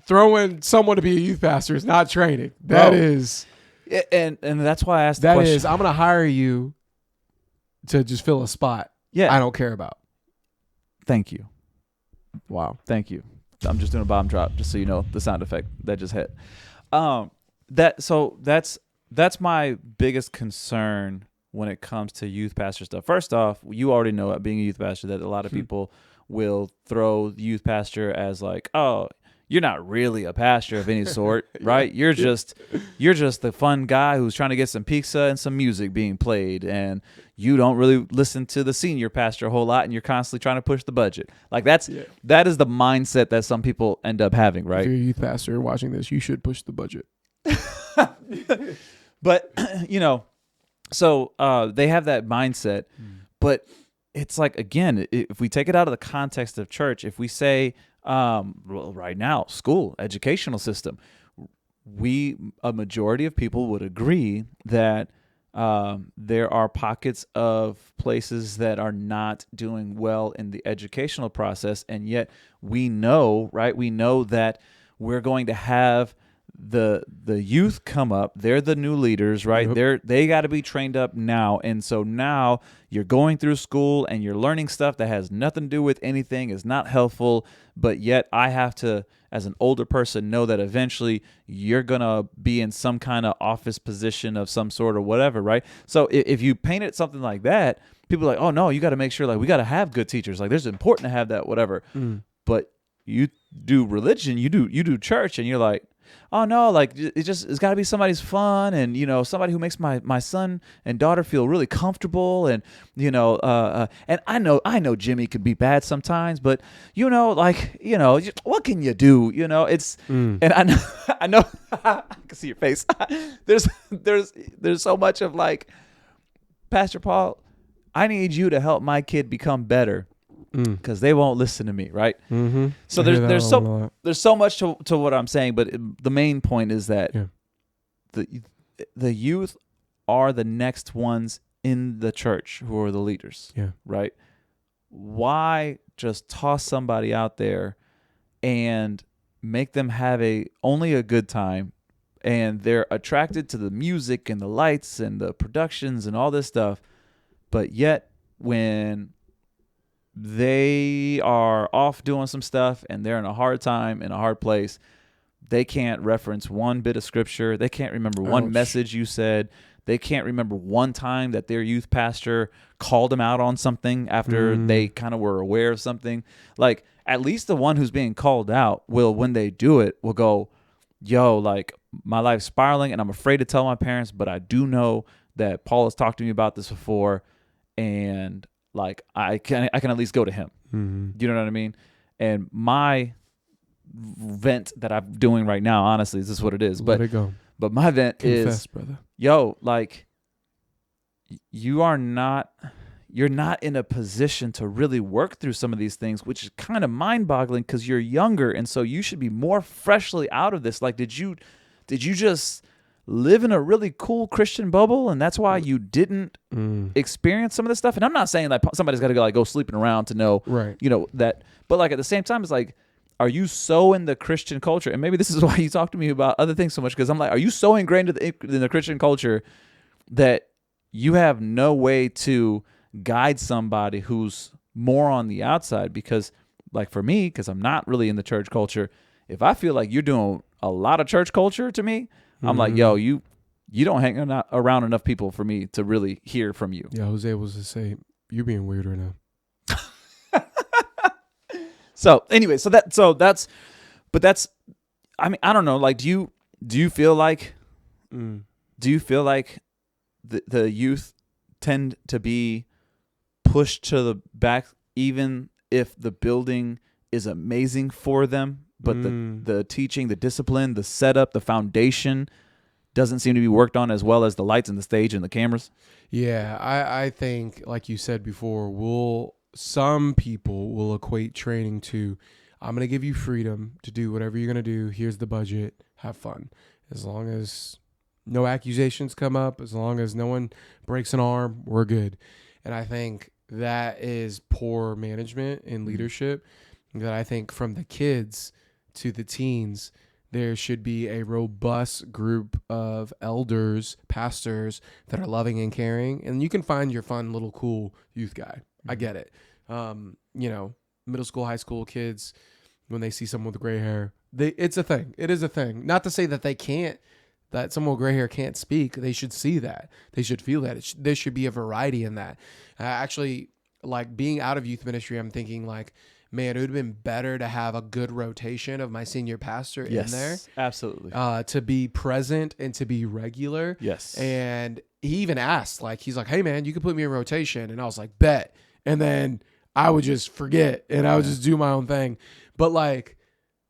Throwing someone to be a youth pastor is not training. That is. And that's why I asked the question. That is, I'm going to hire you to just fill a spot. Yeah. I don't care about. Thank you. Wow. Thank you. I'm just doing a bomb drop, just so you know the sound effect that just hit. That's my biggest concern when it comes to youth pastor stuff. First off, you already know it, being a youth pastor, that a lot of people will throw youth pastor as like, oh, you're not really a pastor of any sort, right? You're just the fun guy who's trying to get some pizza and some music being played, and you don't really listen to the senior pastor a whole lot, and you're constantly trying to push the budget. Like that is the mindset that some people end up having, right? If you're a youth pastor watching this, you should push the budget. But so they have that mindset, but it's like, again, if we take it out of the context of church, if we say, right now, school, educational system, a majority of people would agree that there are pockets of places that are not doing well in the educational process, and yet we know, right? We know that we're going to have the youth come up. They're the new leaders, right? Yep. They got to be trained up now. And so now you're going through school and you're learning stuff that has nothing to do with anything, is not helpful, but yet I have to, as an older person, know that eventually you're going to be in some kind of office position of some sort or whatever, right? So if you paint it something like that, people are like, oh no, you got to make sure, like, we got to have good teachers. Like, there's important to have that, whatever. But you do religion, you do church, and you're like, oh no, like it's got to be somebody's fun, and somebody who makes my son and daughter feel really comfortable, and and I know Jimmy could be bad sometimes, but what can you do? It's and I know I can see your face. there's so much of like, Pastor Paul, I need you to help my kid become better. Because they won't listen to me, right? Mm-hmm. So there's so much to what I'm saying, but the main point is that the youth are the next ones in the church who are the leaders, right? Why just toss somebody out there and make them have only a good time, and they're attracted to the music and the lights and the productions and all this stuff, but yet when they are off doing some stuff and they're in a hard time, in a hard place, they can't reference one bit of scripture. They can't remember one message you said. They can't remember one time that their youth pastor called them out on something after they kind of were aware of something. Like, at least the one who's being called out will, when they do it, will go, yo, like, my life's spiraling and I'm afraid to tell my parents, but I do know that Paul has talked to me about this before, and like, I can at least go to him. Mm-hmm. You know what I mean? And my vent that I'm doing right now, honestly, this is what it is. Let it go. But my vent Confess, is, brother. Yo, like, you're not in a position to really work through some of these things, which is kind of mind-boggling because you're younger, and so you should be more freshly out of this. Like, did you just live in a really cool Christian bubble, and that's why you didn't experience some of this stuff? And I'm not saying that somebody's got to go sleeping around to know, right? That, but like, at the same time, it's like, are you so in the Christian culture? And maybe this is why you talk to me about other things so much, because I'm like, are you so ingrained in the Christian culture that you have no way to guide somebody who's more on the outside? Because, like, for me, because I'm not really in the church culture, if I feel like you're doing a lot of church culture to me, I'm like, yo, you don't hang around enough people for me to really hear from you. Yeah, Jose was to say, you're being weird right now. So anyway, that's, I mean, I don't know. Like, do you feel like, the youth tend to be pushed to the back, even if the building is amazing for them, but the teaching, the discipline, the setup, the foundation doesn't seem to be worked on as well as the lights and the stage and the cameras? Yeah, I think, like you said before, some people will equate training to, I'm going to give you freedom to do whatever you're going to do. Here's the budget. Have fun. As long as no accusations come up, as long as no one breaks an arm, we're good. And I think that is poor management and leadership. That I think from the kids to the teens, there should be a robust group of elders, pastors that are loving and caring. And you can find your fun little cool youth guy. I get it. Middle school, high school kids, when they see someone with gray hair, it's a thing. It is a thing. Not to say that that someone with gray hair can't speak. They should see that. They should feel that. There should be a variety in that. Actually, like, being out of youth ministry, I'm thinking, like, man, it would have been better to have a good rotation of my senior pastor in there. Absolutely. To be present and to be regular. Yes. And he even asked, like, he's like, hey, man, you can put me in rotation. And I was like, bet. And then I would just forget and I would just do my own thing. But, like,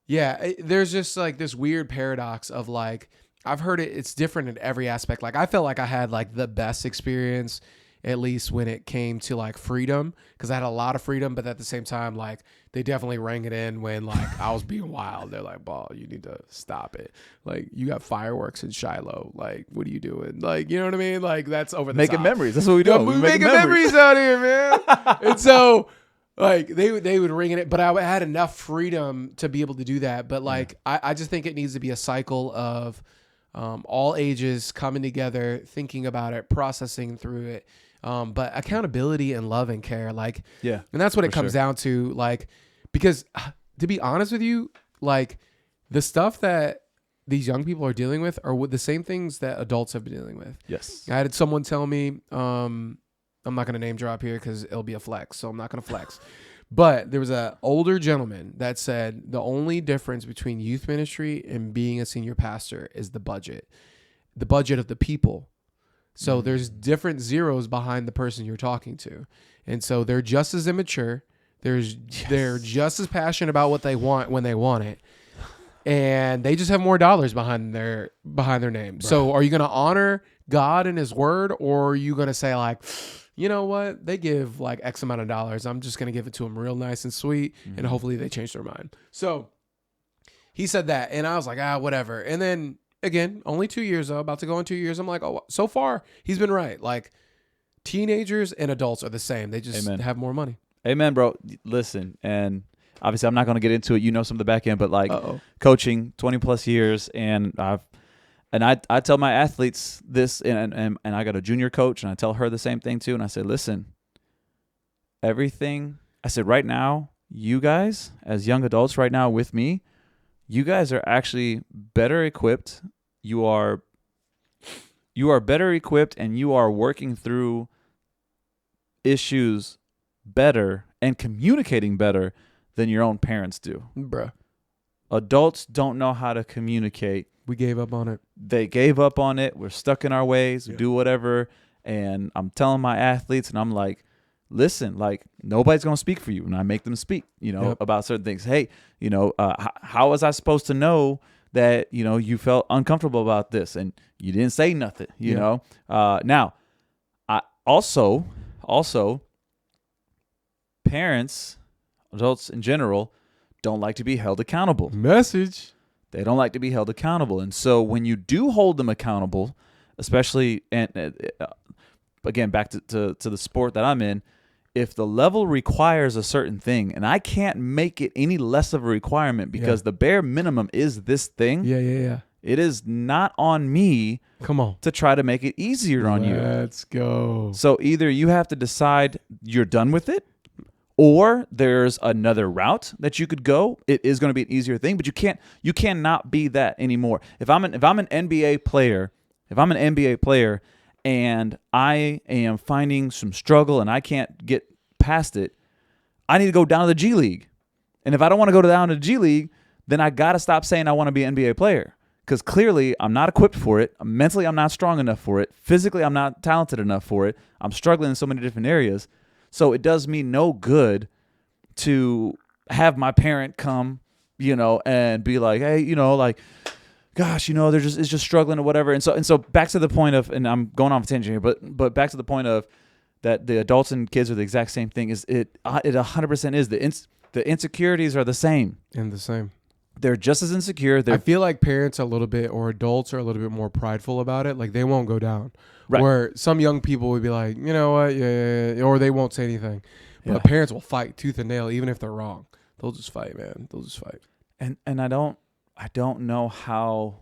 yeah, there's just like this weird paradox of, like, I've heard it's different in every aspect. Like, I felt like I had, like, the best experience, at least when it came to, like, freedom, because I had a lot of freedom, but at the same time, like, they definitely rang it in when, like, I was being wild. They're like, Paul, you need to stop it. Like, you got fireworks in Shiloh. Like, what are you doing? Like, you know what I mean? Like, that's over the making top. memories. That's what we do. We're making memories out here, man. And so, like, they would ring it, but I had enough freedom to be able to do that. But, like, I just think it needs to be a cycle of all ages coming together, thinking about it, processing through it. But accountability and love and care, like, yeah, and that's what it comes down to, like, because to be honest with you, like, the stuff that these young people are dealing with are the same things that adults have been dealing with. Yes. I had someone tell me, I'm not going to name drop here because it'll be a flex, so I'm not going to flex. But there was an older gentleman that said the only difference between youth ministry and being a senior pastor is the budget of the people. So there's different zeros behind the person you're talking to. And so they're just as immature. They're just as passionate about what they want when they want it. And they just have more dollars behind their name. Right. So are you going to honor God and his word, or are you going to say like, you know what? They give like X amount of dollars. I'm just going to give it to them real nice and sweet. And hopefully they change their mind. So he said that. And I was like, whatever. And then again, only 2 years though, about to go in 2 years. I'm like, oh, so far he's been right. Like teenagers and adults are the same. They just have more money. Amen, bro. Listen, and obviously I'm not going to get into it. You know some of the back end, but like coaching 20 plus years, and I tell my athletes this, and I got a junior coach, and I tell her the same thing too. And I say, listen, everything, I said, right now, you guys as young adults right now with me, you guys are actually better equipped. You are better equipped, and you are working through issues better and communicating better than your own parents do. Bruh. Adults don't know how to communicate. We gave up on it. They gave up on it. We're stuck in our ways. We do whatever. And I'm telling my athletes, and I'm like, listen, like nobody's going to speak for you. And I make them speak, about certain things. Hey, how was I supposed to know that, you felt uncomfortable about this and you didn't say nothing, you know? Now, I also parents, adults in general, don't like to be held accountable. Message. They don't like to be held accountable. And so when you do hold them accountable, especially, and again, back to the sport that I'm in, if the level requires a certain thing, and I can't make it any less of a requirement because the bare minimum is this thing. Yeah. It is not on me to try to make it easier on you. Let's go. So either you have to decide you're done with it, or there's another route that you could go. It is going to be an easier thing, but you cannot be that anymore. If I'm an NBA player, and I am finding some struggle and I can't get past it, I need to go down to the G League. And if I don't want to go down to the G League, then I got to stop saying I want to be an NBA player, because clearly I'm not equipped for it. Mentally, I'm not strong enough for it. Physically, I'm not talented enough for it. I'm struggling in so many different areas. So it does me no good to have my parent come, and be like, hey, gosh, they're just struggling or whatever. And so back to the point of, and I'm going off a tangent here, but back to the point of that the adults and kids are the exact same thing. It 100% is. The insecurities are the same. And the same. They're just as insecure. I feel like parents or adults are a little bit more prideful about it. Like they won't go down. Right. Where some young people would be like, you know what, yeah, or they won't say anything. But parents will fight tooth and nail, even if they're wrong. They'll just fight, man. They'll just fight. And I don't know how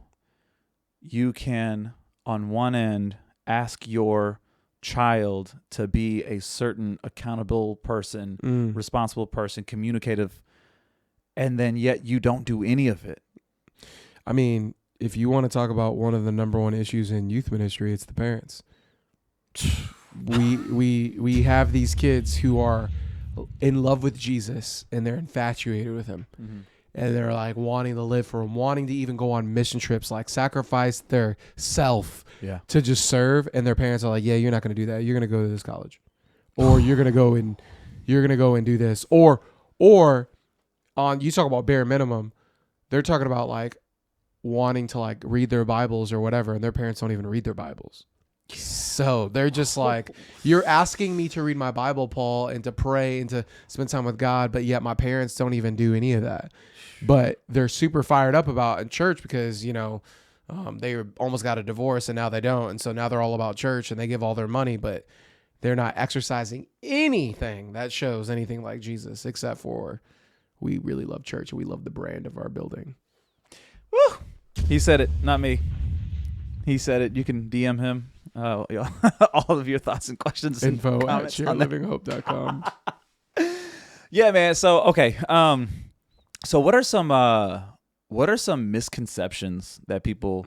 you can, on one end, ask your child to be a certain accountable person, responsible person, communicative, and then yet you don't do any of it. I mean, if you want to talk about one of the number one issues in youth ministry, it's the parents. We have these kids who are in love with Jesus and they're infatuated with him. Mm-hmm. And they're like wanting to live for him, wanting to even go on mission trips, like sacrifice their self to just serve. And their parents are like, yeah, you're not going to do that. You're going to go to this college, or you're going to go and do this. Or on, you talk about bare minimum. They're talking about like wanting to like read their Bibles or whatever. And their parents don't even read their Bibles. So they're just like, you're asking me to read my Bible, Paul, and to pray and to spend time with God, but yet my parents don't even do any of that. But they're super fired up about in church because, they almost got a divorce and now they don't. And so now they're all about church and they give all their money, but they're not exercising anything that shows anything like Jesus, except for we really love church and we love the brand of our building. Woo! He said it, not me. He said it. You can DM him. All of your thoughts and questions. Info at sharelivinghope.com. Yeah, man. So, okay. So what are some misconceptions that people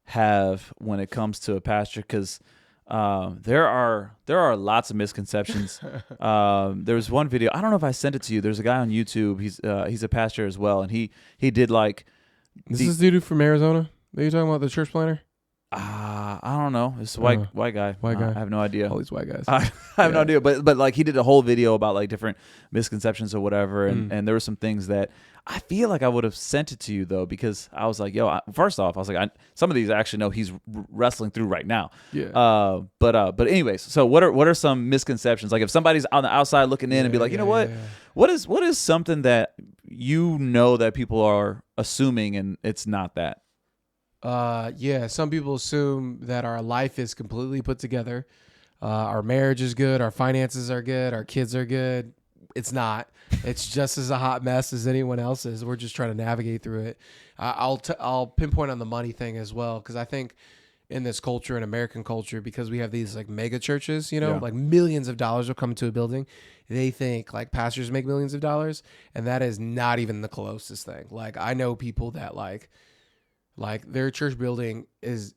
have when it comes to a pastor? Because there are lots of misconceptions. There was one video. I don't know if I sent it to you. There's a guy on YouTube. He's a pastor as well, and he did like. Is this dude from Arizona that you're talking about, the church planner? I don't know. It's a white guy. White guy. I have no idea. All these white guys. I have no idea. But like he did a whole video about like different misconceptions or whatever, and there were some things that I feel like I would have sent it to you though, because I was like, first off, I was like, some of these I actually know he's wrestling through right now. Yeah. But anyways, so what are some misconceptions? Like if somebody's on the outside looking in and be like, what is something that you know that people are assuming and it's not that? Some people assume that our life is completely put together. Our marriage is good. Our finances are good. Our kids are good. It's not. It's just as a hot mess as anyone else's. We're just trying to navigate through it. I'll pinpoint on the money thing as well, because I think in this culture, in American culture, because we have these like mega churches, like millions of dollars will come into a building. They think like pastors make millions of dollars, and that is not even the closest thing. Like I know people that like their church building is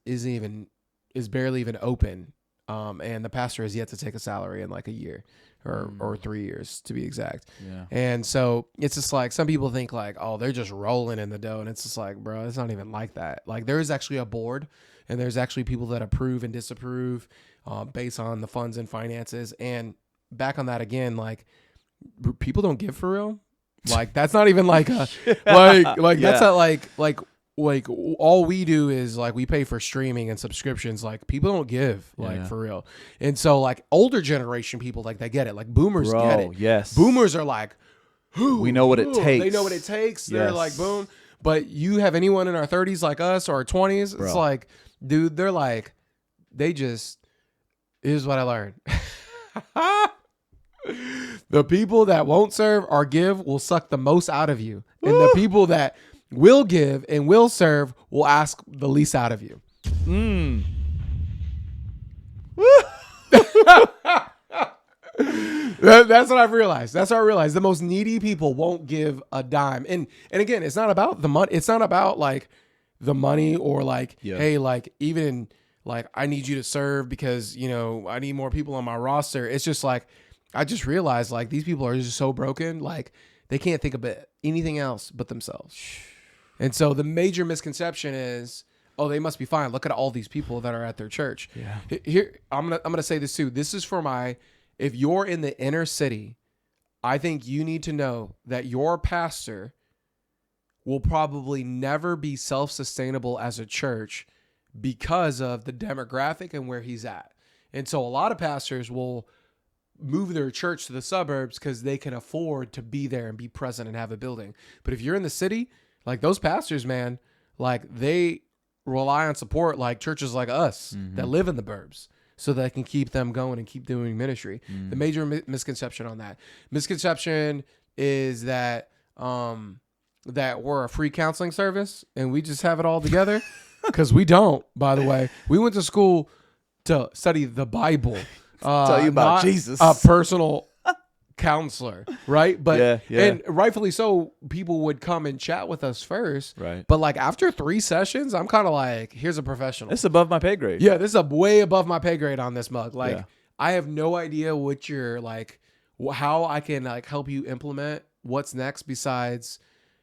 barely even open, and the pastor has yet to take a salary in like a year or 3 years to be exact. Yeah. And so it's just like some people think like, oh, they're just rolling in the dough, and it's just like, bro, it's not even like that. Like there is actually a board, and there's actually people that approve and disapprove based on the funds and finances. And back on that again, like people don't give for real. Like that's not even like a like that's not like all we do is like we pay for streaming and subscriptions. Like people don't give for real. And so like older generation people, like they get it. Like boomers get it. Yes. Boomers are like, we know what it takes. They know what it takes. They're like, boom. But you have anyone in our 30s like us or our 20s, it's like, dude, they're like, here's what I learned. The people that won't serve or give will suck the most out of you. And the people that will give and will serve will ask the least out of you. That's what I've realized. That's what I realized. The most needy people won't give a dime. And again, it's not about the money. It's not about like the money or like, hey, like even like I need you to serve because, I need more people on my roster. It's just like, I just realized like these people are just so broken. Like they can't think about anything else but themselves. And so the major misconception is, oh, they must be fine. Look at all these people that are at their church. Yeah. Here, I'm gonna say this too. This is for if you're in the inner city, I think you need to know that your pastor will probably never be self-sustainable as a church because of the demographic and where he's at. And so a lot of pastors will move their church to the suburbs because they can afford to be there and be present and have a building. But if you're in the city, like those pastors, man, like they rely on support like churches like us that live in the burbs so that can keep them going and keep doing ministry. The major misconception on that. Misconception is that that we're a free counseling service and we just have it all together, because we don't, by the way. We went to school to study the Bible. Tell you about Jesus. A personal counselor, right? But yeah. And rightfully so, people would come and chat with us first. Right. But like after 3 sessions, I'm kind of like, here's a professional. It's above my pay grade. Yeah, this is way above my pay grade on this mug. Like I have no idea what you're like, how I can like help you implement what's next besides,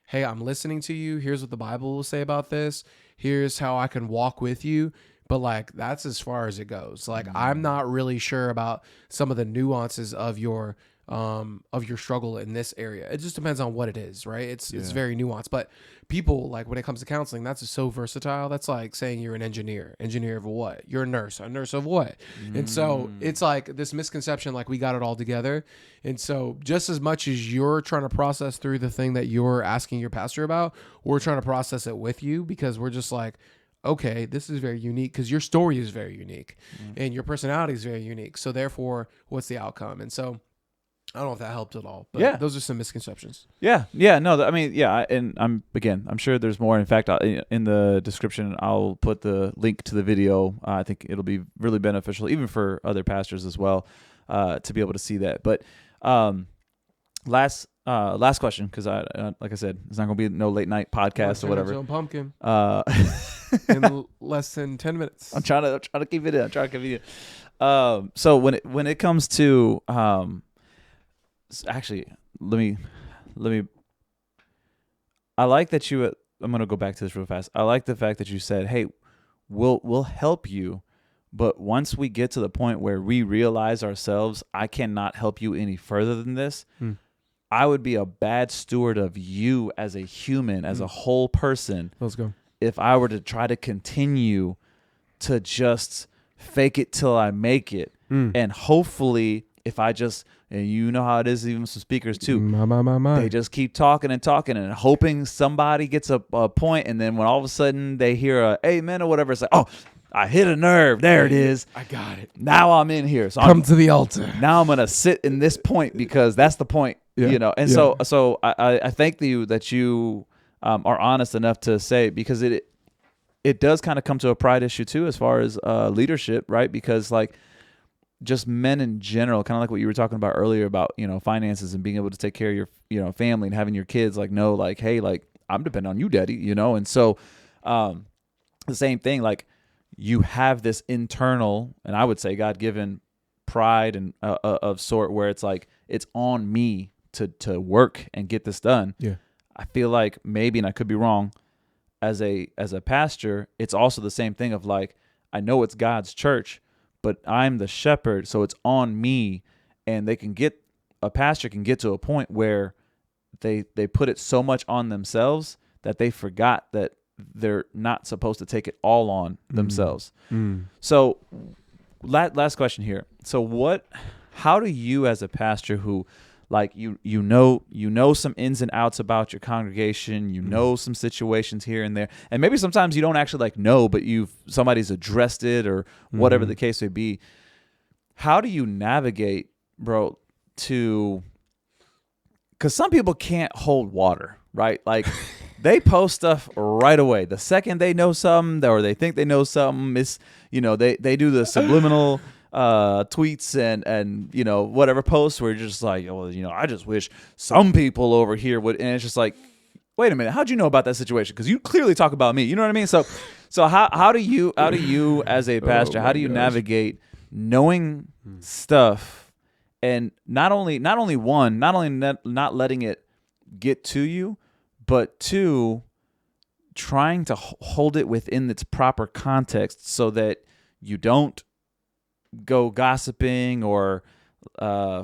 hey, I'm listening to you. Here's what the Bible will say about this. Here's how I can walk with you. But like, that's as far as it goes. Like, I'm not really sure about some of the nuances of your struggle in this area. It just depends on what it is, right? It's very nuanced. But people, like when it comes to counseling, that's just so versatile. That's like saying you're an engineer of what? You're a nurse of what? And so it's like this misconception, like we got it all together. And so just as much as you're trying to process through the thing that you're asking your pastor about, we're trying to process it with you, because we're just like, okay, this is very unique because your story is very unique and your personality is very unique. So therefore, what's the outcome? And so I don't know if that helped at all, but those are some misconceptions. No, and I'm sure there's more. In fact, in the description, I'll put the link to the video. I think it'll be really beneficial, even for other pastors as well, to be able to see that. But last question, because like I said, it's not going to be no late night podcast or whatever. Pumpkin. in less than 10 minutes. I'm trying to keep it in. So when it comes to actually, let me. I like that you. I'm gonna go back to this real fast. I like the fact that you said, "Hey, we'll help you, but once we get to the point where we realize ourselves, I cannot help you any further than this. I would be a bad steward of you as a human, as a whole person. Let's go. If I were to try to continue to just fake it till I make it, and hopefully, if I just." And you know how it is, even some speakers too. My. They just keep talking and hoping somebody gets a point. And then when all of a sudden they hear a amen or whatever, it's like, oh, I hit a nerve. There it is. I got it. Now I'm in here. So Come to the altar. Now I'm going to sit in this point because that's the point, you know. And so I thank you that you are honest enough to say, because it does kind of come to a pride issue too, as far as leadership, right? Because like, just men in general, kind of like what you were talking about earlier about, you know, finances and being able to take care of your, you know, family and having your kids like, know, like, hey, like I'm dependent on you, daddy, you know? And so, the same thing, like you have this internal, and I would say God-given pride and of sort where it's like, it's on me to work and get this done. Yeah. I feel like maybe, and I could be wrong, as a pastor, it's also the same thing of like, I know it's God's church, but I'm the shepherd, so it's on me. And a pastor can get to a point where they put it so much on themselves that they forgot that they're not supposed to take it all on themselves. So last question here. So how do you as a pastor who, like you know some ins and outs about your congregation, you know some situations here and there, and maybe sometimes you don't actually like know, but somebody's addressed it or whatever the case may be. How do you navigate, bro, because some people can't hold water, right? Like they post stuff right away. The second they know something or they think they know something, it's, you know, they do the subliminal tweets and you know, whatever posts where you're just like, oh, you know, I just wish some people over here would, and it's just like, wait a minute, how'd you know about that situation? Because you clearly talk about me, you know what I mean? So how do you as a pastor, how do you navigate knowing stuff and not only not letting it get to you, but two, trying to hold it within its proper context so that you don't go gossiping or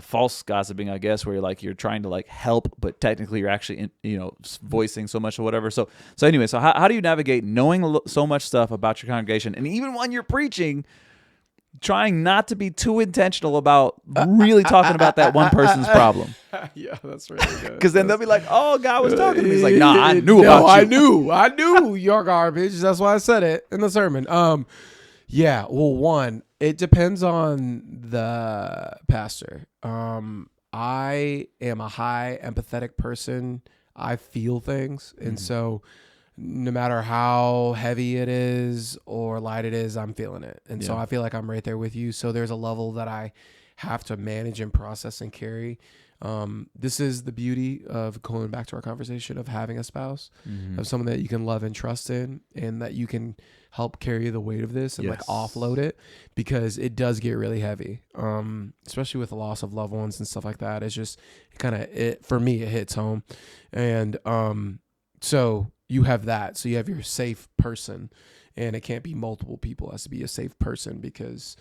false gossiping, I guess, where you're trying to like help, but technically you're actually voicing so much or whatever. So anyway, so how do you navigate knowing so much stuff about your congregation, and even when you're preaching, trying not to be too intentional about really talking about that one person's problem? Yeah, that's really good. Because then they'll be like, "Oh, God was talking to me." He's like, "Nah, I knew about you. I knew you're garbage. That's why I said it in the sermon." Yeah. Well, one, it depends on the pastor. I am a high empathetic person. I feel things. And so no matter how heavy it is or light it is, I'm feeling it. And so I feel like I'm right there with you. So there's a level that I have to manage and process and carry. This is the beauty of going back to our conversation of having a spouse, of someone that you can love and trust in, and that you can help carry the weight of this and like offload it, because it does get really heavy. Especially with the loss of loved ones and stuff like that. It's just for me, it hits home. And, so you have that. So you have your safe person, and it can't be multiple people. It has to be a safe person because,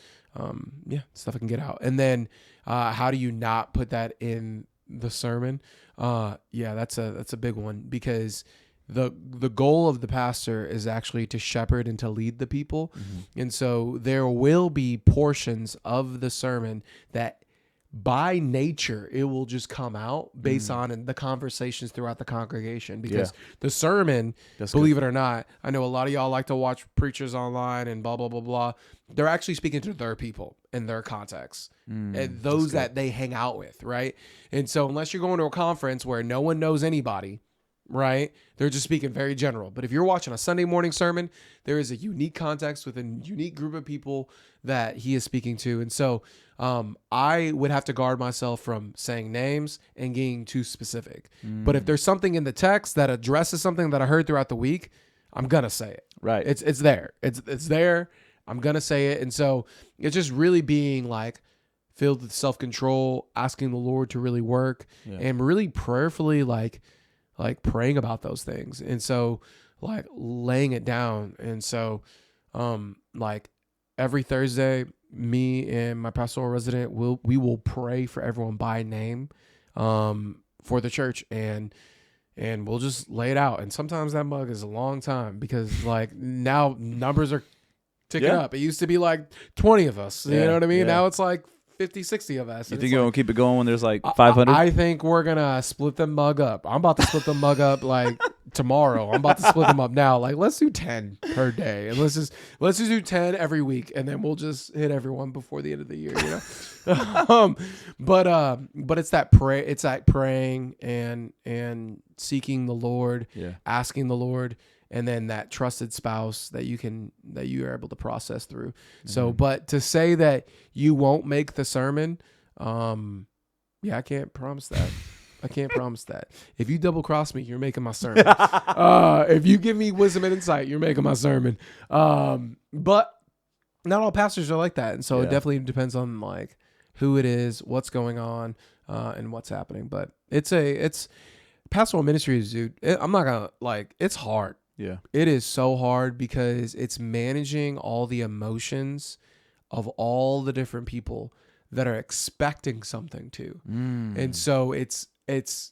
stuff can get out. And then, how do you not put that in the sermon? That's a big one, because the goal of the pastor is actually to shepherd and to lead the people. And so there will be portions of the sermon that by nature it will just come out based on the conversations throughout the congregation, because the sermon, believe it or not, I know a lot of y'all like to watch preachers online and blah blah blah blah, they're actually speaking to their people in their context, and those that they hang out with, right? And so unless you're going to a conference where no one knows anybody, right, they're just speaking very general. But if you're watching a Sunday morning sermon, there is a unique context with a unique group of people that he is speaking to. And so I would have to guard myself from saying names and getting too specific. But if there's something in the text that addresses something that I heard throughout the week, I'm gonna say it. Right. It's there. It's there. I'm gonna say it. And so it's just really being like filled with self-control, asking the Lord to really work, and really prayerfully like praying about those things. And so like laying it down. And so like every Thursday, me and my pastoral resident we will pray for everyone by name for the church, and we'll just lay it out. And sometimes that mug is a long time because like now numbers are ticking up. It used to be like 20 of us. You know what I mean? Now it's like 50, 60 of us. You think you're going to keep it going when there's like 500? I think we're going to split the mug up. I'm about to split the mug up like tomorrow. I'm about to split them up now. Like, let's do 10 per day. And let's just do 10 every week. And then we'll just hit everyone before the end of the year, you know? But it's that praying and seeking the Lord, asking the Lord, and then that trusted spouse that you are able to process through. So, but to say that you won't make the sermon, I can't promise that. I can't promise that. If you double cross me, you're making my sermon. If you give me wisdom and insight, you're making my sermon. But not all pastors are like that. And so it definitely depends on like who it is, what's going on, and what's happening. But it's pastoral ministries, dude. I'm not gonna it's hard. Yeah. It is so hard because it's managing all the emotions of all the different people that are expecting something too. And so it's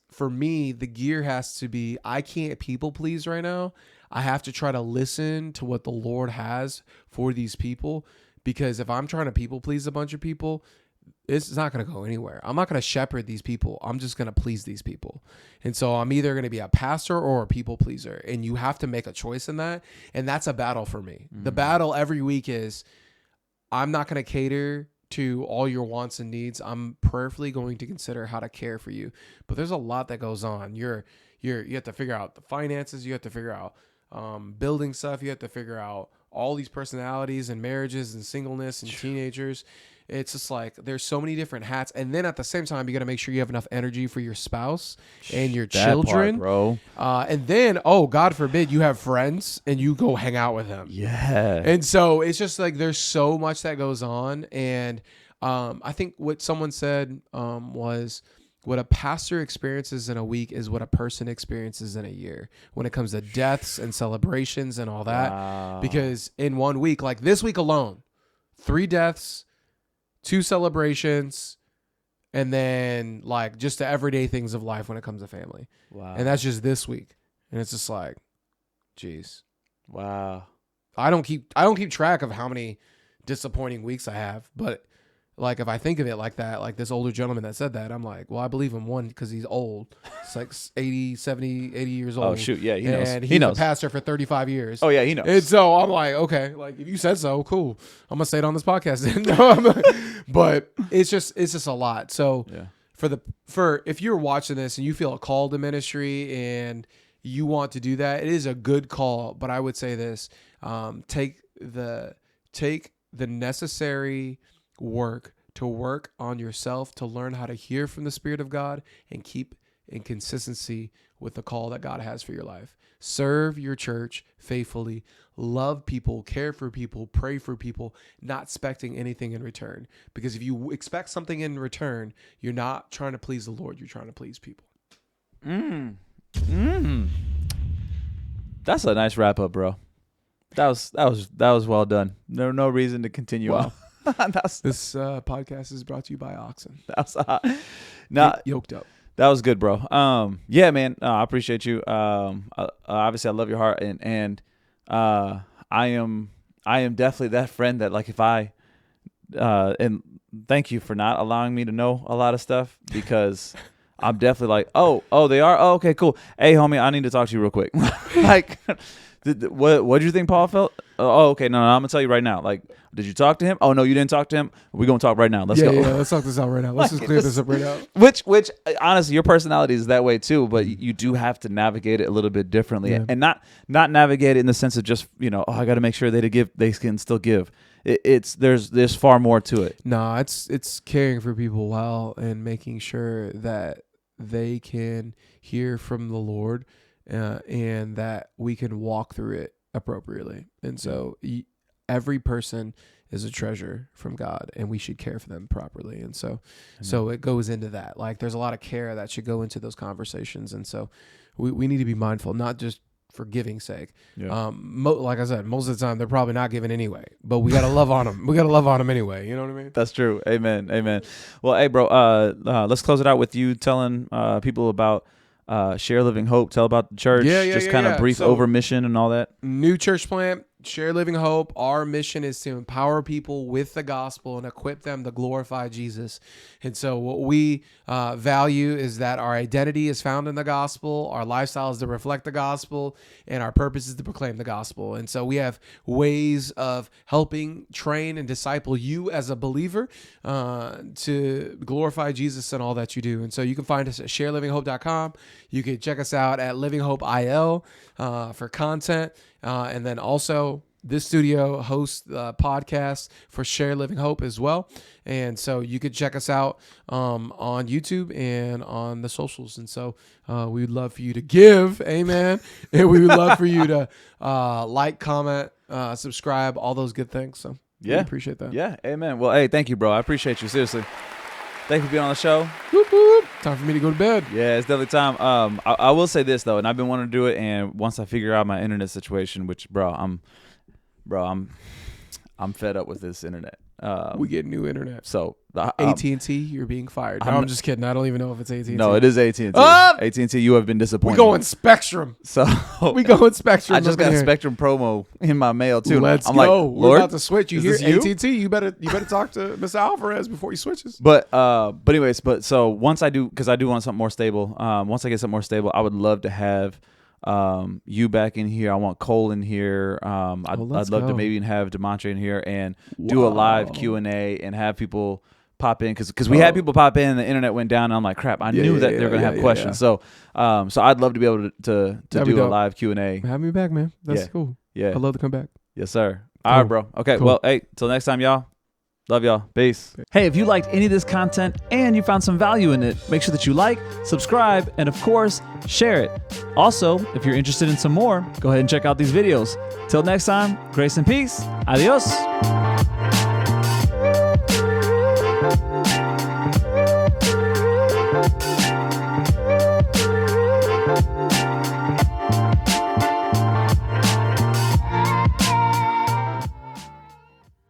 for me, the gear has to be, I can't people please right now. I have to try to listen to what the Lord has for these people, because if I'm trying to people please a bunch of people, it's not going to go anywhere. I'm not going to shepherd these people. I'm just going to please these people. And so I'm either going to be a pastor or a people pleaser. And you have to make a choice in that. And that's a battle for me. The battle every week is I'm not going to cater to all your wants and needs. I'm prayerfully going to consider how to care for you. But there's a lot that goes on. You have to figure out the finances. You have to figure out building stuff. You have to figure out all these personalities and marriages and singleness and teenagers. It's just like there's so many different hats, and then at the same time you got to make sure you have enough energy for your spouse and your children, bro. And then God forbid you have friends and you go hang out with them. Yeah. And so it's just like there's so much that goes on, and I think what someone said was what a pastor experiences in a week is what a person experiences in a year when it comes to deaths and celebrations and all that. Wow. Because in 1 week, like this week alone, 3 deaths, 2 celebrations, and then like just the everyday things of life when it comes to family. Wow. And that's just this week. And it's just like, geez. Wow. I don't keep track of how many disappointing weeks I have, but like if I think of it like that, like this older gentleman that said that, I'm like, well, I believe him, one, because he's old. It's like 80, 70, 80 years old. Oh shoot, yeah, he knows. And he's a pastor for 35 years. Oh yeah, he knows. And so I'm like, okay, like if you said so, cool. I'm gonna say it on this podcast then. But it's just a lot. So for if you're watching this and you feel a call to ministry and you want to do that, it is a good call. But I would say this: take the necessary work to work on yourself, to learn how to hear from the Spirit of God and keep in consistency with the call that God has for your life. Serve your church faithfully, love people, care for people, pray for people, not expecting anything in return. Because if you expect something in return, you're not trying to please the Lord, you're trying to please people. That's a nice wrap up, bro. That was well done. No reason to continue on. This podcast is brought to you by Oxen. Yoked up. That was good, bro. Yeah, man. I appreciate you. Obviously, I love your heart, and I am definitely that friend that, like, if I and thank you for not allowing me to know a lot of stuff, because I'm definitely like, oh, they are. Oh, okay, cool. Hey, homie, I need to talk to you real quick. Like, what did you think Paul felt? Oh, okay. No, I'm gonna tell you right now. Like, did you talk to him? Oh no, you didn't talk to him. We're gonna talk right now. Let's go. Yeah, let's talk this out right now. Let's just clear this up right now. Which honestly, your personality is that way too, but you do have to navigate it a little bit differently, and not navigate it in the sense of just, I got to make sure they can still give. There's far more to it. No, it's caring for people well and making sure that they can hear from the Lord and that we can walk through it appropriately. And so every person is a treasure from God, and we should care for them properly. And so it goes into that. Like, there's a lot of care that should go into those conversations. And so we need to be mindful, not just for giving's sake. Yeah. Like I said, most of the time they're probably not giving anyway, but we got to love on them. We got to love on them anyway. You know what I mean? That's true. Amen. Amen. Well, hey, bro, let's close it out with you telling people about Share Living Hope. Tell about the church. Just kind of brief over mission and all that. New church plant, Share Living Hope. Our mission is to empower people with the gospel and equip them to glorify Jesus. And so what we value is that our identity is found in the gospel, our lifestyle is to reflect the gospel, and our purpose is to proclaim the gospel. And so we have ways of helping train and disciple you as a believer to glorify Jesus in all that you do. And so you can find us at sharelivinghope.com. You can check us out at Living Hope IL for content. And then also this studio hosts podcasts for Share Living Hope as well. And so you could check us out on YouTube and on the socials. And so we would love for you to give, amen. And we would love for you to like, comment, subscribe, all those good things. So we appreciate that. Yeah, amen. Well, hey, thank you, bro. I appreciate you, seriously. Thank you for being on the show. Whoop, whoop. Time for me to go to bed. Yeah, it's definitely time. I will say this though, and I've been wanting to do it. And once I figure out my internet situation, which, I'm fed up with this internet. We get new internet. So AT&T, you're being fired. No, I'm just kidding. I don't even know if it's AT&T. No, it is AT&T. AT&T, you have been disappointed. We going Spectrum. So we going Spectrum. I just got a Spectrum promo in my mail too. Let's I'm go. Like, we're about to switch. You hear you? AT&T? You better talk to Mr. Alvarez before he switches. But anyways, so once I do, because I do want something more stable. Once I get something more stable, I would love to have you back in here. I want Cole in here. I'd love to maybe even have DeMontre in here and do a live Q&A and have people pop in, because we had people pop in and the internet went down and I'm like, crap, I knew that they were gonna have questions. So I'd love to be able to do a live Q&A. Have me back, man. That's cool. Yeah, I'd love to come back. Yes, sir. All right, bro. Okay, well, hey, till next time, y'all. Love y'all. Peace. Hey, if you liked any of this content and you found some value in it, make sure that you like, subscribe, and of course, share it. Also, if you're interested in some more, go ahead and check out these videos. Till next time, grace and peace. Adios.